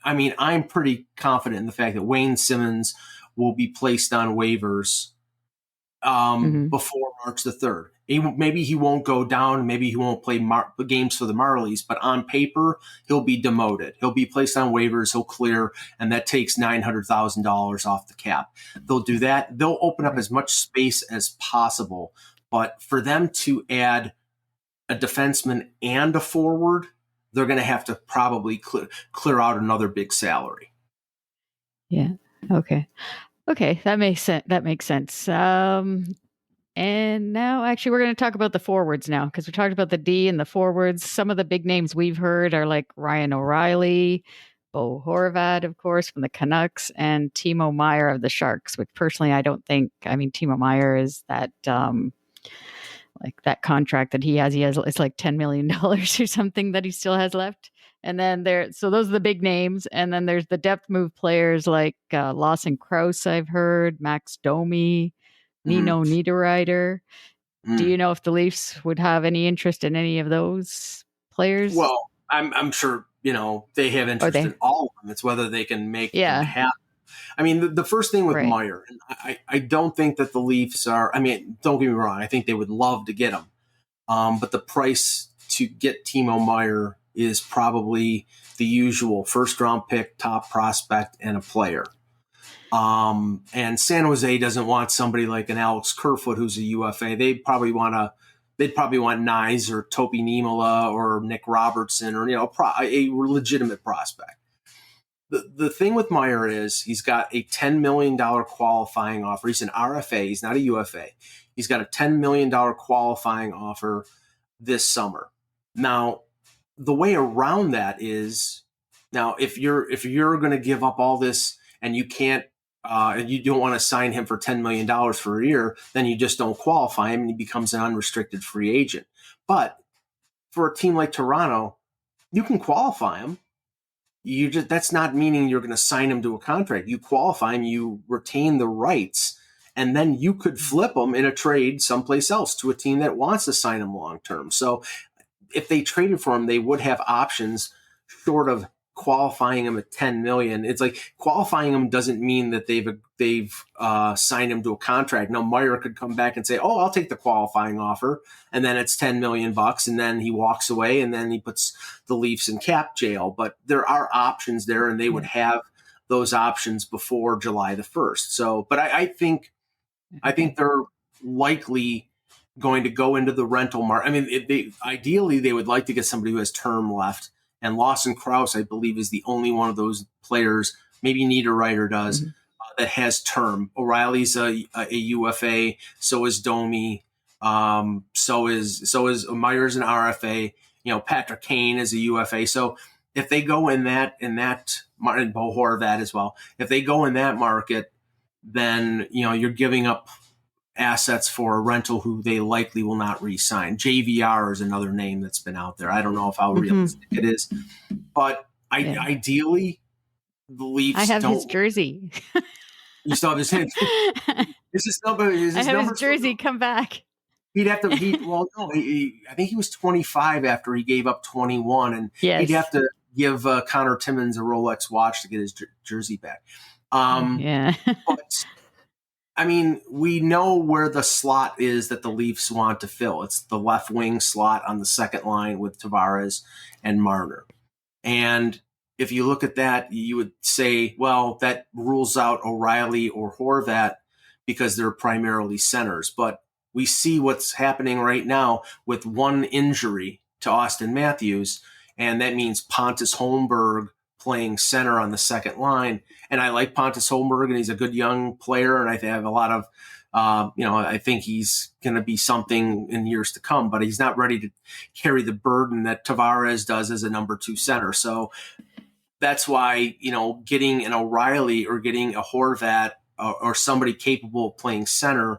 S3: I'm pretty confident in the fact that Wayne Simmons will be placed on waivers before March the 3rd. Maybe he won't go down. Maybe he won't play games for the Marlies, but on paper, he'll be demoted. He'll be placed on waivers. He'll clear, and that takes $900,000 off the cap. They'll do that. They'll open up as much space as possible. But for them to add a defenseman and a forward, they're going to have to probably clear out another big salary.
S1: Yeah. Okay. That makes sense. And now, actually, we're going to talk about the forwards now, because we talked about the D and the forwards. Some of the big names we've heard are like Ryan O'Reilly, Bo Horvat, of course, from the Canucks, and Timo Meier of the Sharks, which personally I don't think, Timo Meier is that, like that contract that he has, it's like $10 million or something that he still has left. And then so those are the big names. And then there's the depth move players like Lawson Krause, I've heard, Max Domi, Nino Niederreiter. Do you know if the Leafs would have any interest in any of those players?
S3: Well, I'm sure, they have interest in all of them. It's whether they can make them happen. I mean, the first thing with
S1: Right.
S3: Meier, and I don't think that the Leafs are, I mean, don't get me wrong, I think they would love to get him. But the price to get Timo Meier is probably the usual first-round pick, top prospect, and a player. And San Jose doesn't want somebody like an Alex Kerfoot who's a UFA. They'd probably want Nyes or Topi Niemelä or Nick Robertson or a legitimate prospect. The thing with Meier is he's got a $10 million qualifying offer. He's an RFA. He's not a UFA. He's got a $10 million qualifying offer this summer. Now, the way around that is, now if you're going to give up all this and you can't, and you don't want to sign him for $10 million for a year, then you just don't qualify him and he becomes an unrestricted free agent. But for a team like Toronto, you can qualify him. That's not meaning you're going to sign him to a contract. You qualify him, you retain the rights, and then you could flip him in a trade someplace else to a team that wants to sign him long term. So if they traded for him, they would have options short of qualifying him at $10 million. It's like qualifying him doesn't mean that they've signed him to a contract. Now Meier could come back and say, "Oh, I'll take the qualifying offer," and then it's $10 million, and then he walks away, and then he puts the Leafs in cap jail. But there are options there, and they would have those options before July the 1st. So, but I think they're likely going to go into the rental market. I mean, ideally they would like to get somebody who has term left. And Lawson Krause, I believe, is the only one of those players, maybe Niederreiter does, that has term. O'Reilly's a UFA, so is Domi, so is Myers an RFA. Patrick Kane is a UFA. So if they go in that and Bo Horvat as well, if they go in that market, then you're giving up assets for a rental who they likely will not re-sign. JVR is another name that's been out there. I don't know how realistic it is, but ideally, the Leafs.
S1: I have his jersey.
S3: You still have his hit. I
S1: have his jersey. Come back.
S3: He'd have to. I think he was 25 after he gave up 21, and he'd have to give Connor Timmins a Rolex watch to get his jersey back. But I mean, we know where the slot is that the Leafs want to fill. It's the left wing slot on the second line with Tavares and Marner. And if you look at that, you would say, well, that rules out O'Reilly or Horvat because they're primarily centers. But we see what's happening right now with one injury to Auston Matthews, and that means Pontus Holmberg playing center on the second line. And I like Pontus Holmberg, and he's a good young player, and I have a lot of, I think he's going to be something in years to come, but he's not ready to carry the burden that Tavares does as a number 2 center. So that's why, getting an O'Reilly or getting a Horvat or somebody capable of playing center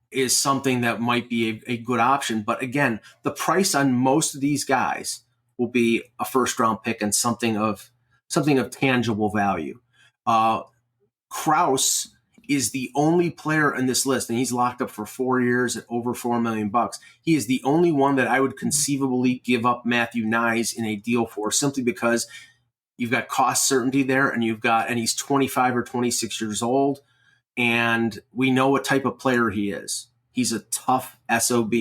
S3: is something that might be a good option. But again, the price on most of these guys will be a first-round pick and something of tangible value. Krause is the only player in this list, and he's locked up for 4 years at over $4 million. He is the only one that I would conceivably give up Matthew Nyes in a deal for, simply because you've got cost certainty there, and he's 25 or 26 years old, and we know what type of player he is. He's a tough SOB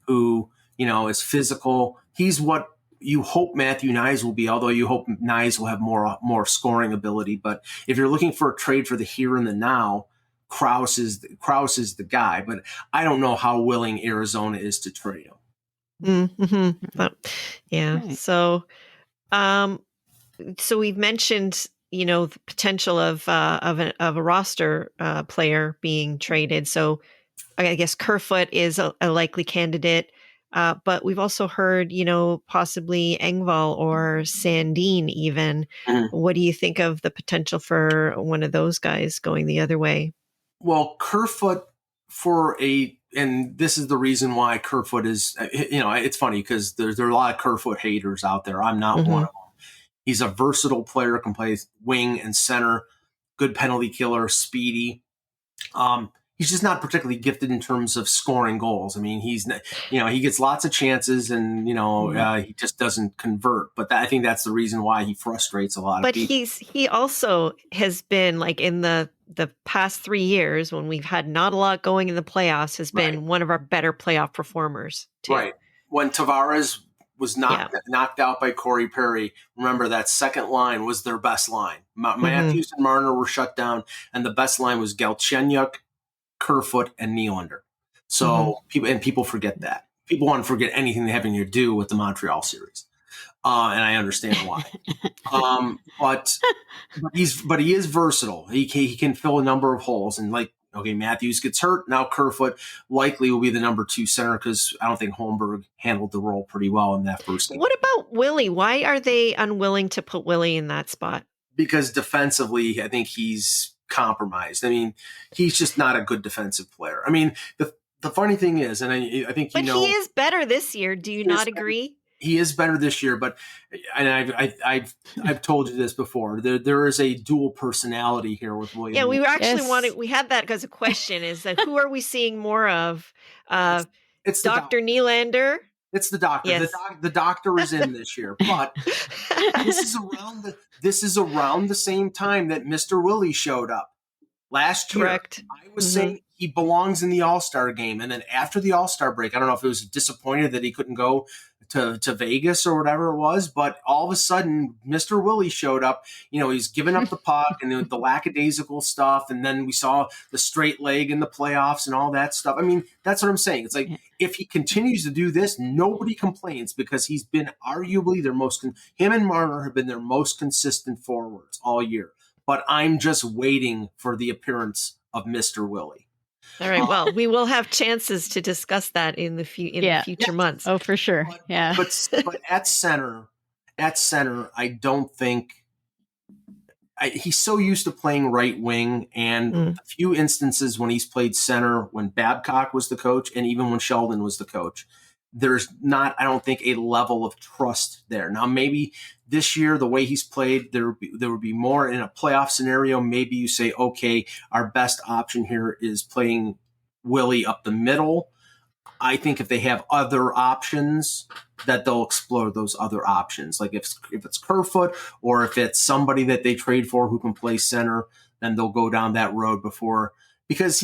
S3: who, is physical. He's what you hope Matthew Nyes will be, although you hope Nyes will have more scoring ability. But if you're looking for a trade for the here and the now, Krause is the guy. But I don't know how willing Arizona is to trade him.
S2: But, Right. So we've mentioned the potential of a roster player being traded. So I guess Kerfoot is a likely candidate. But we've also heard, possibly Engvall or Sandin even. What do you think of the potential for one of those guys going the other way?
S3: Well, Kerfoot and this is the reason why Kerfoot is, it's funny because there are a lot of Kerfoot haters out there. I'm not one of them. He's a versatile player, can play wing and center, good penalty killer, speedy. just not particularly gifted in terms of scoring goals. I mean, he's, he gets lots of chances and, he just doesn't convert. But I think that's the reason why he frustrates a lot of people.
S2: But he also has been, like, in the past 3 years when we've had not a lot going in the playoffs, has been one of our better playoff performers too.
S3: Right. When Tavares was knocked out by Corey Perry, remember that second line was their best line. Matthews and Marner were shut down, and the best line was Galchenyuk, Kerfoot, and Nylander. So people forget that. People want to forget anything having to do with the Montreal series, and I understand why. But he is versatile. He can fill a number of holes, and Matthews gets hurt. Now Kerfoot likely will be the number 2 center because I don't think Holmberg handled the role pretty well in that first game.
S2: What about Willie? Why are they unwilling to put Willie in that spot?
S3: Because defensively, I think he's compromised. I mean, he's just not a good defensive player. I mean, the funny thing is, and I think
S2: he is better this year. Do you not agree?
S3: He is better this year, but I've told you this before. There is a dual personality here with William.
S2: Yeah, we were actually we had that as a question: is that who are we seeing more of? It's Dr. Nylander.
S3: It's the doctor. Yes. The doctor is in this year, but this is around the same time that Mr. Willie showed up last year.
S2: Correct.
S3: I was saying he belongs in the All-Star game, and then after the All-Star break, I don't know if it was disappointed that he couldn't go to Vegas or whatever it was, but all of a sudden, Mr. Willie showed up. He's giving up the puck and the lackadaisical stuff, and then we saw the straight leg in the playoffs and all that stuff. I mean, that's what I'm saying. It's like if he continues to do this, nobody complains because he's been arguably him and Marner have been their most consistent forwards all year. But I'm just waiting for the appearance of Mr. Willie.
S2: All right. Well, we will have chances to discuss that in the future months.
S1: Oh, for sure.
S3: But at center, I don't think he's so used to playing right wing, and a few instances when he's played center, when Babcock was the coach, and even when Sheldon was the coach, there's not, I don't think, a level of trust there. Now, maybe this year, the way he's played, there would be more in a playoff scenario. Maybe you say, okay, our best option here is playing Willie up the middle. I think if they have other options, that they'll explore those other options. Like if it's Kerfoot or if it's somebody that they trade for who can play center, then they'll go down that road because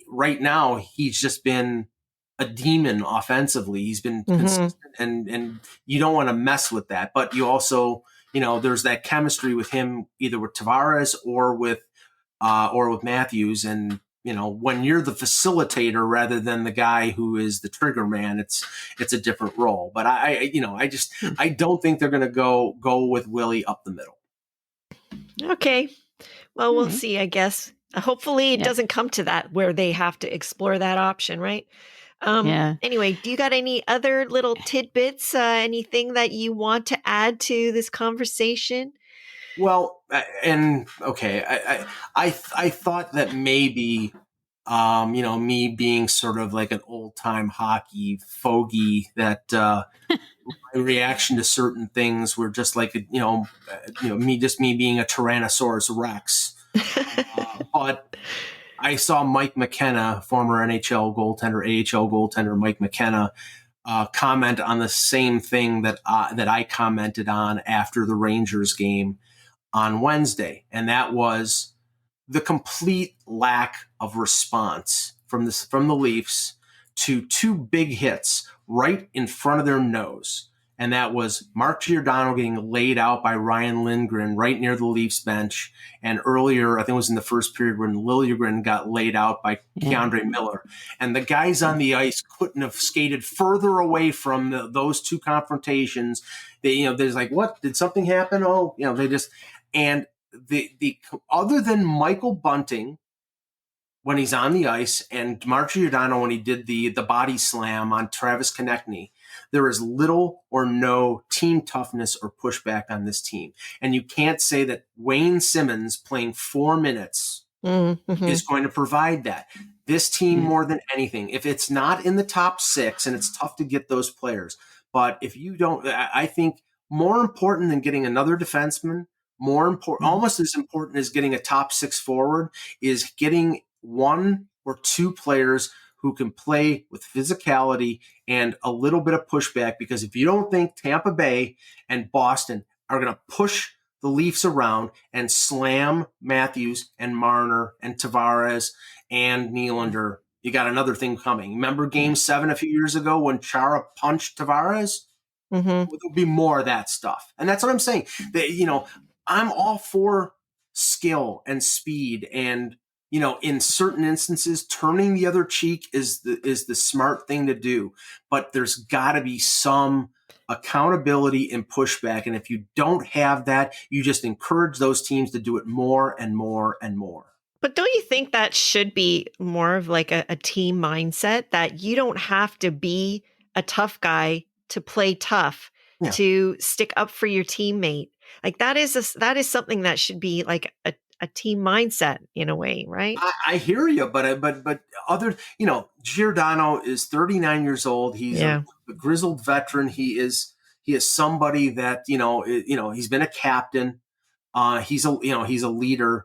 S3: right now he's just been a demon offensively. He's been consistent and you don't want to mess with that. But you also, there's that chemistry with him, either with Tavares or with Matthews. And, when you're the facilitator rather than the guy who is the trigger man, it's a different role. But I don't think they're going to go with Willie up the middle.
S2: Okay. Well, we'll see, I guess. Hopefully it doesn't come to that where they have to explore that option, right? Anyway, do you got any other little tidbits, anything that you want to add to this conversation?
S3: Well, I thought that maybe, me being sort of like an old time hockey fogey, that my reaction to certain things were just like, me being a Tyrannosaurus Rex. But I saw Mike McKenna, former NHL goaltender, AHL goaltender Mike McKenna, comment on the same thing that I commented on after the Rangers game on Wednesday, and that was the complete lack of response from the Leafs to 2 big hits right in front of their nose. And that was Mark Giordano getting laid out by Ryan Lindgren right near the Leafs bench. And earlier, I think it was in the first period when Liljegren got laid out by Keandre Miller. And the guys on the ice couldn't have skated further away from those 2 confrontations. There's like, what? Did something happen? Oh, they just... And the other than Michael Bunting when he's on the ice and Mark Giordano when he did the body slam on Travis Konechny, there is little or no team toughness or pushback on this team. And you can't say that Wayne Simmons playing 4 minutes is going to provide that. This team, more than anything, if it's not in the top 6, and it's tough to get those players, but if you don't, I think more important than getting another defenseman, more important, almost as important as getting a top 6 forward, is getting one or two players who can play with physicality and a little bit of pushback, because if you don't think Tampa Bay and Boston are going to push the Leafs around and slam Matthews and Marner and Tavares and Nylander, you got another thing coming. Remember Game 7 a few years ago when Chara punched Tavares?
S2: Mm-hmm.
S3: There'll be more of that stuff. And that's what I'm saying. That, I'm all for skill and speed, and in certain instances, turning the other cheek is the smart thing to do. But there's got to be some accountability and pushback. And if you don't have that, you just encourage those teams to do it more and more and more.
S2: But don't you think that should be more of like a team mindset, that you don't have to be a tough guy to play tough, to stick up for your teammate? Like that is something that should be like a team mindset in a way, right?
S3: I hear you, but other, Giordano is 39 years old. He's a grizzled veteran. He is somebody that, he's been a captain. He's a leader.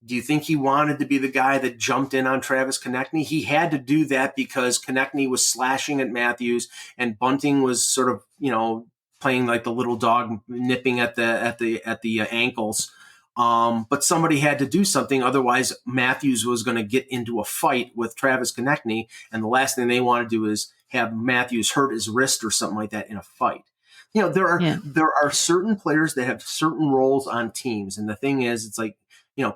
S3: Do you think he wanted to be the guy that jumped in on Travis Konechny? He had to do that because Konechny was slashing at Matthews and Bunting was sort of, playing like the little dog, nipping at the ankles. But somebody had to do something. Otherwise, Matthews was going to get into a fight with Travis Konechny. And the last thing they want to do is have Matthews hurt his wrist or something like that in a fight. There are certain players that have certain roles on teams. And the thing is, it's like,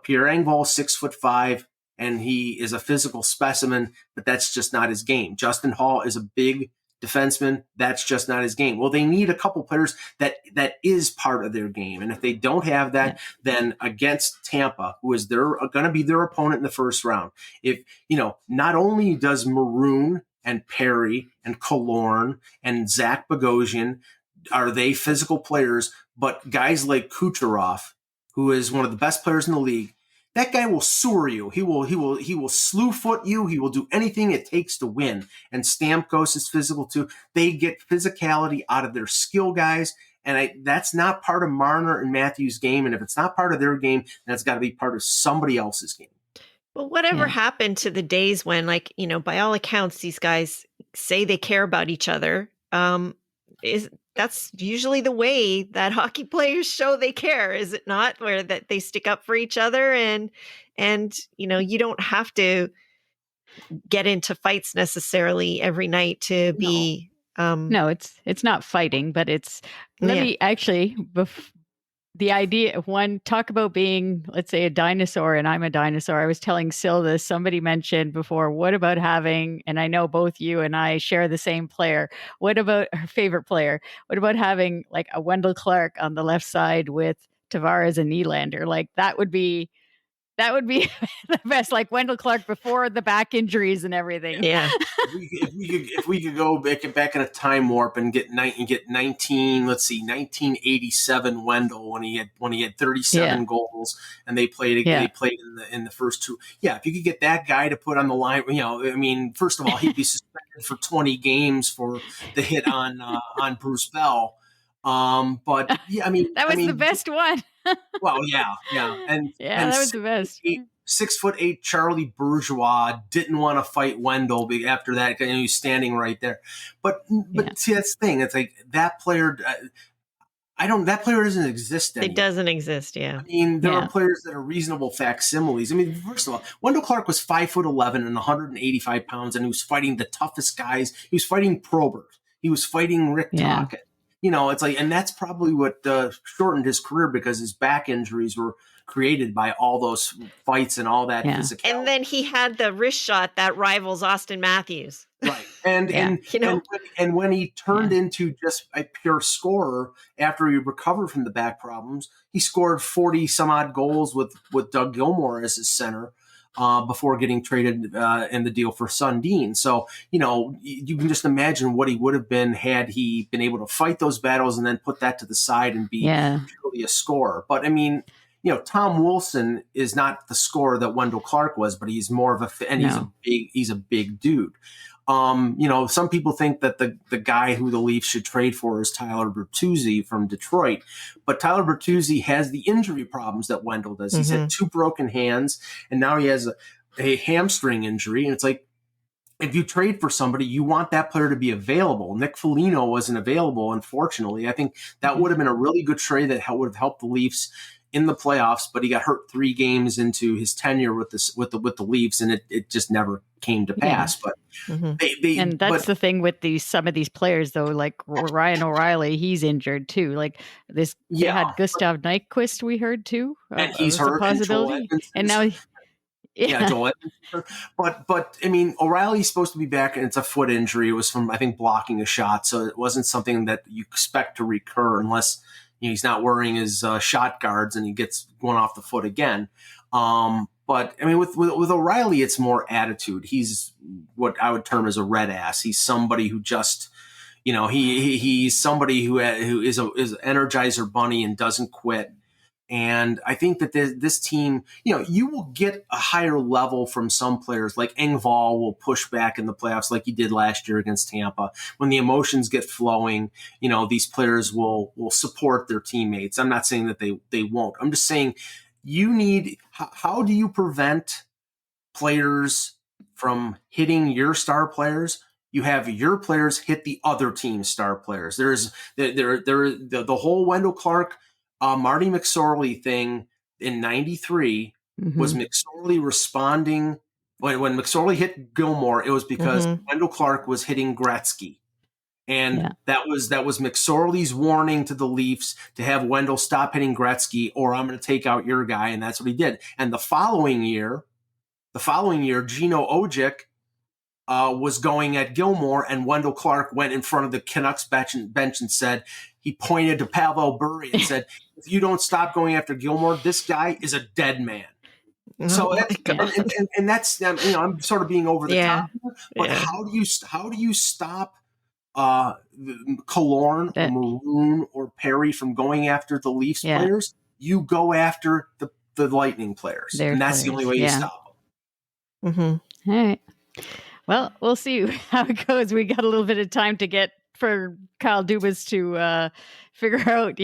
S3: Pierre Engvall, 6'5", and he is a physical specimen, but that's just not his game. Justin Hall is a big defenseman. That's just not his game. Well, they need a couple players that is part of their game. And if they don't have that, then against Tampa, who is going to be their opponent in the first round, if, not only does Maroon and Perry and Killorn and Zach Bogosian, are they physical players, but guys like Kucherov, who is one of the best players in the league, that guy will sewer you. He will slew foot you. He will do anything it takes to win. And Stamkos is physical too. They get physicality out of their skill guys. And that's not part of Marner and Matthews' game. And if it's not part of their game, then it's got to be part of somebody else's game.
S2: Well, whatever happened to the days when, like, by all accounts, these guys say they care about each other, that's usually the way that hockey players show they care, is it not? Where that they stick up for each other, and you don't have to get into fights necessarily every night to be.
S1: No, it's not fighting, but it's. Let me actually. The idea of talk about being, let's say, a dinosaur, and I'm a dinosaur. I was telling Sil this, somebody mentioned before, what about having, and I know both you and I share the same player. What about her favorite player? What about having like a Wendell Clark on the left side with Tavares and Nylander? Like that would be the best, like Wendell Clark before the back injuries and everything.
S2: Yeah.
S3: if we could go back in a time warp and get 1987 Wendell when he had 37 goals and they played in the first two. Yeah, if you could get that guy to put on the line, first of all, he'd be suspended for 20 games for the hit on Bruce Bell. But yeah,
S1: that was the best one.
S3: Well, yeah, and
S1: that was the best.
S3: 6'8" Charlie Bourgeois didn't want to fight Wendell after that. He was standing right there. But see, that's the thing. It's like that player. That player doesn't exist anymore.
S2: It doesn't exist. Yeah.
S3: There are players that are reasonable facsimiles. First of all, Wendell Clark was 5'11" and 185 pounds, and he was fighting the toughest guys. He was fighting Probert. He was fighting Rick Tocchet. It's like, and that's probably what shortened his career, because his back injuries were created by all those fights and all that physicality.
S2: And then he had the wrist shot that rivals Auston Matthews.
S3: Right. And when he turned into just a pure scorer after he recovered from the back problems, he scored 40 some odd goals with Doug Gilmour as his center. Before getting traded in the deal for Sundin. So, you can just imagine what he would have been had he been able to fight those battles and then put that to the side and be purely a scorer. But Tom Wilson is not the scorer that Wendell Clark was, but he's more of he's a big dude. Some people think that the guy who the Leafs should trade for is Tyler Bertuzzi from Detroit, but Tyler Bertuzzi has the injury problems that Wendell does. He's had 2 broken hands, and now he has a hamstring injury, and it's like, if you trade for somebody, you want that player to be available. Nick Foligno wasn't available, unfortunately. I think that would have been a really good trade that would have helped the Leafs in the playoffs, but he got hurt 3 games into his tenure with the Leafs, and it just never came to pass. But
S1: and that's the thing with some of these players, though, like Ryan O'Reilly, he's injured too. Like this, they had Gustav Nyquist, we heard too,
S3: and he's hurt,
S1: a possibility, and now.
S3: Joel Edmondson. But I mean, O'Reilly's supposed to be back, and it's a foot injury. It was from, I think, blocking a shot, so it wasn't something that you expect to recur unless he's not wearing his shot guards and he gets one off the foot again. But I mean, with O'Reilly, it's more attitude. He's what I would term as a red ass. He's somebody who just, he's somebody who is an Energizer bunny and doesn't quit. And I think that this team, you will get a higher level from some players. Like Engvall will push back in the playoffs like he did last year against Tampa. When the emotions get flowing, these players will support their teammates. I'm not saying that they won't. I'm just saying how do you prevent players from hitting your star players? You have your players hit the other team's star players. There's the whole Wendell Clark, Marty McSorley thing in '93 was McSorley responding when McSorley hit Gilmore. It was because Wendell Clark was hitting Gretzky, and that was McSorley's warning to the Leafs to have Wendell stop hitting Gretzky, or I'm going to take out your guy, and that's what he did. And the following year, Gino Ojic was going at Gilmore, and Wendell Clark went in front of the Canucks bench and said, he pointed to Pavel Bure and said, if you don't stop going after Gilmore, this guy is a dead man. So that's, I'm sort of being over the top here, but how do you stop Killorn or Maroon or Perry from going after the Leafs players? You go after the Lightning players, and that's the only way you stop them.
S1: All right. Well, we'll see how it goes. We got a little bit of time to get for Kyle Dubas to figure out,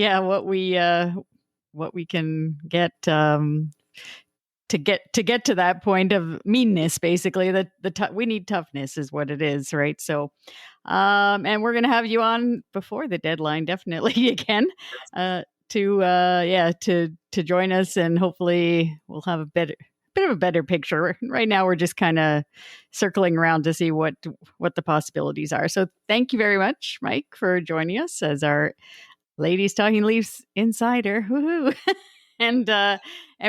S1: what we can get to get to that point of meanness. Basically, we need toughness is what it is, right? So, and we're gonna have you on before the deadline, definitely again, to join us, and hopefully we'll have a bit of a better picture. Right now, we're just kind of circling around to see what the possibilities are. So thank you very much, Mike, for joining us as our Ladies Talking Leafs Insider. Woohoo! And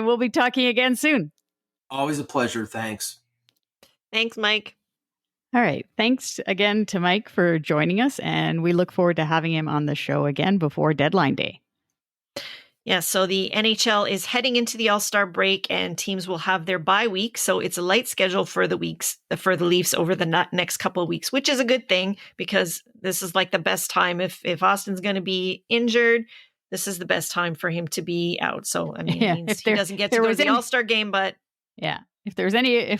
S1: we'll be talking again soon.
S3: Always a pleasure. Thanks.
S2: Thanks, Mike.
S1: All right. Thanks again to Mike for joining us, and we look forward to having him on the show again before deadline day.
S2: Yeah, so the NHL is heading into the Allstar break, and teams will have their bye week. So it's a light schedule for the Leafs over the next couple of weeks, which is a good thing because this is like the best time. If Auston's going to be injured, this is the best time for him to be out. So I mean, it means he doesn't get to go to the Allstar game, but
S1: if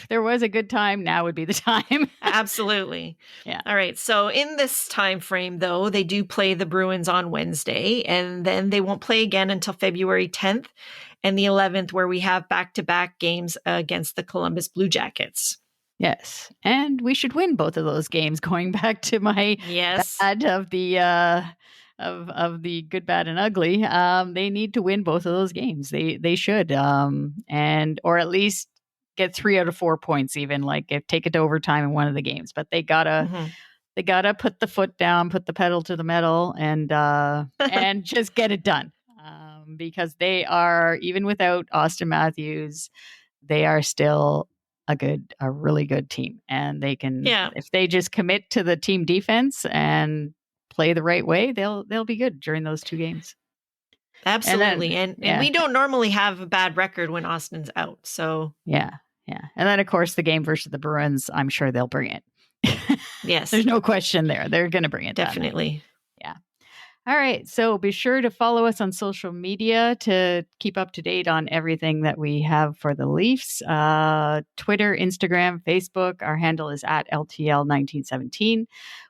S1: there was a good time, now would be the time.
S2: Absolutely.
S1: Yeah.
S2: All right. So in this time frame, though, they do play the Bruins on Wednesday, and then they won't play again until February 10th and the 11th, where we have back-to-back games against the Columbus Blue Jackets.
S1: Yes, and we should win both of those games. Going back to my bad of the of the good, bad, and ugly, they need to win both of those games. They should, and or at least get 3 out of 4 points, even take it to overtime in one of the games. But they gotta put the foot down, put the pedal to the metal, and just get it done. Because they are, even without Auston Matthews, they are still a really good team, and they can, if they just commit to the team defense and play the right way, they'll be good during those 2 games.
S2: Absolutely, and we don't normally have a bad record when Auston's out. So
S1: yeah, and then of course the game versus the Bruins, I'm sure they'll bring it.
S2: Yes,
S1: there's no question there. They're going to bring it.
S2: Definitely.
S1: Yeah. All right. So be sure to follow us on social media to keep up to date on everything that we have for the Leafs. Twitter, Instagram, Facebook. Our handle is at LTL1917.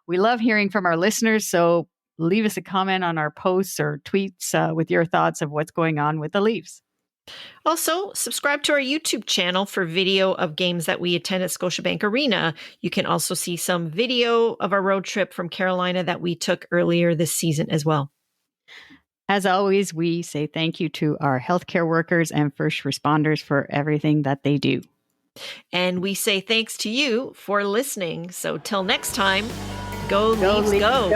S1: We love hearing from our listeners. So leave us a comment on our posts or tweets with your thoughts of what's going on with the Leafs.
S2: Also, subscribe to our YouTube channel for video of games that we attend at Scotiabank Arena. You can also see some video of our road trip from Carolina that we took earlier this season as well.
S1: As always, we say thank you to our healthcare workers and first responders for everything that they do.
S2: And we say thanks to you for listening. So till next time, go Leafs, go.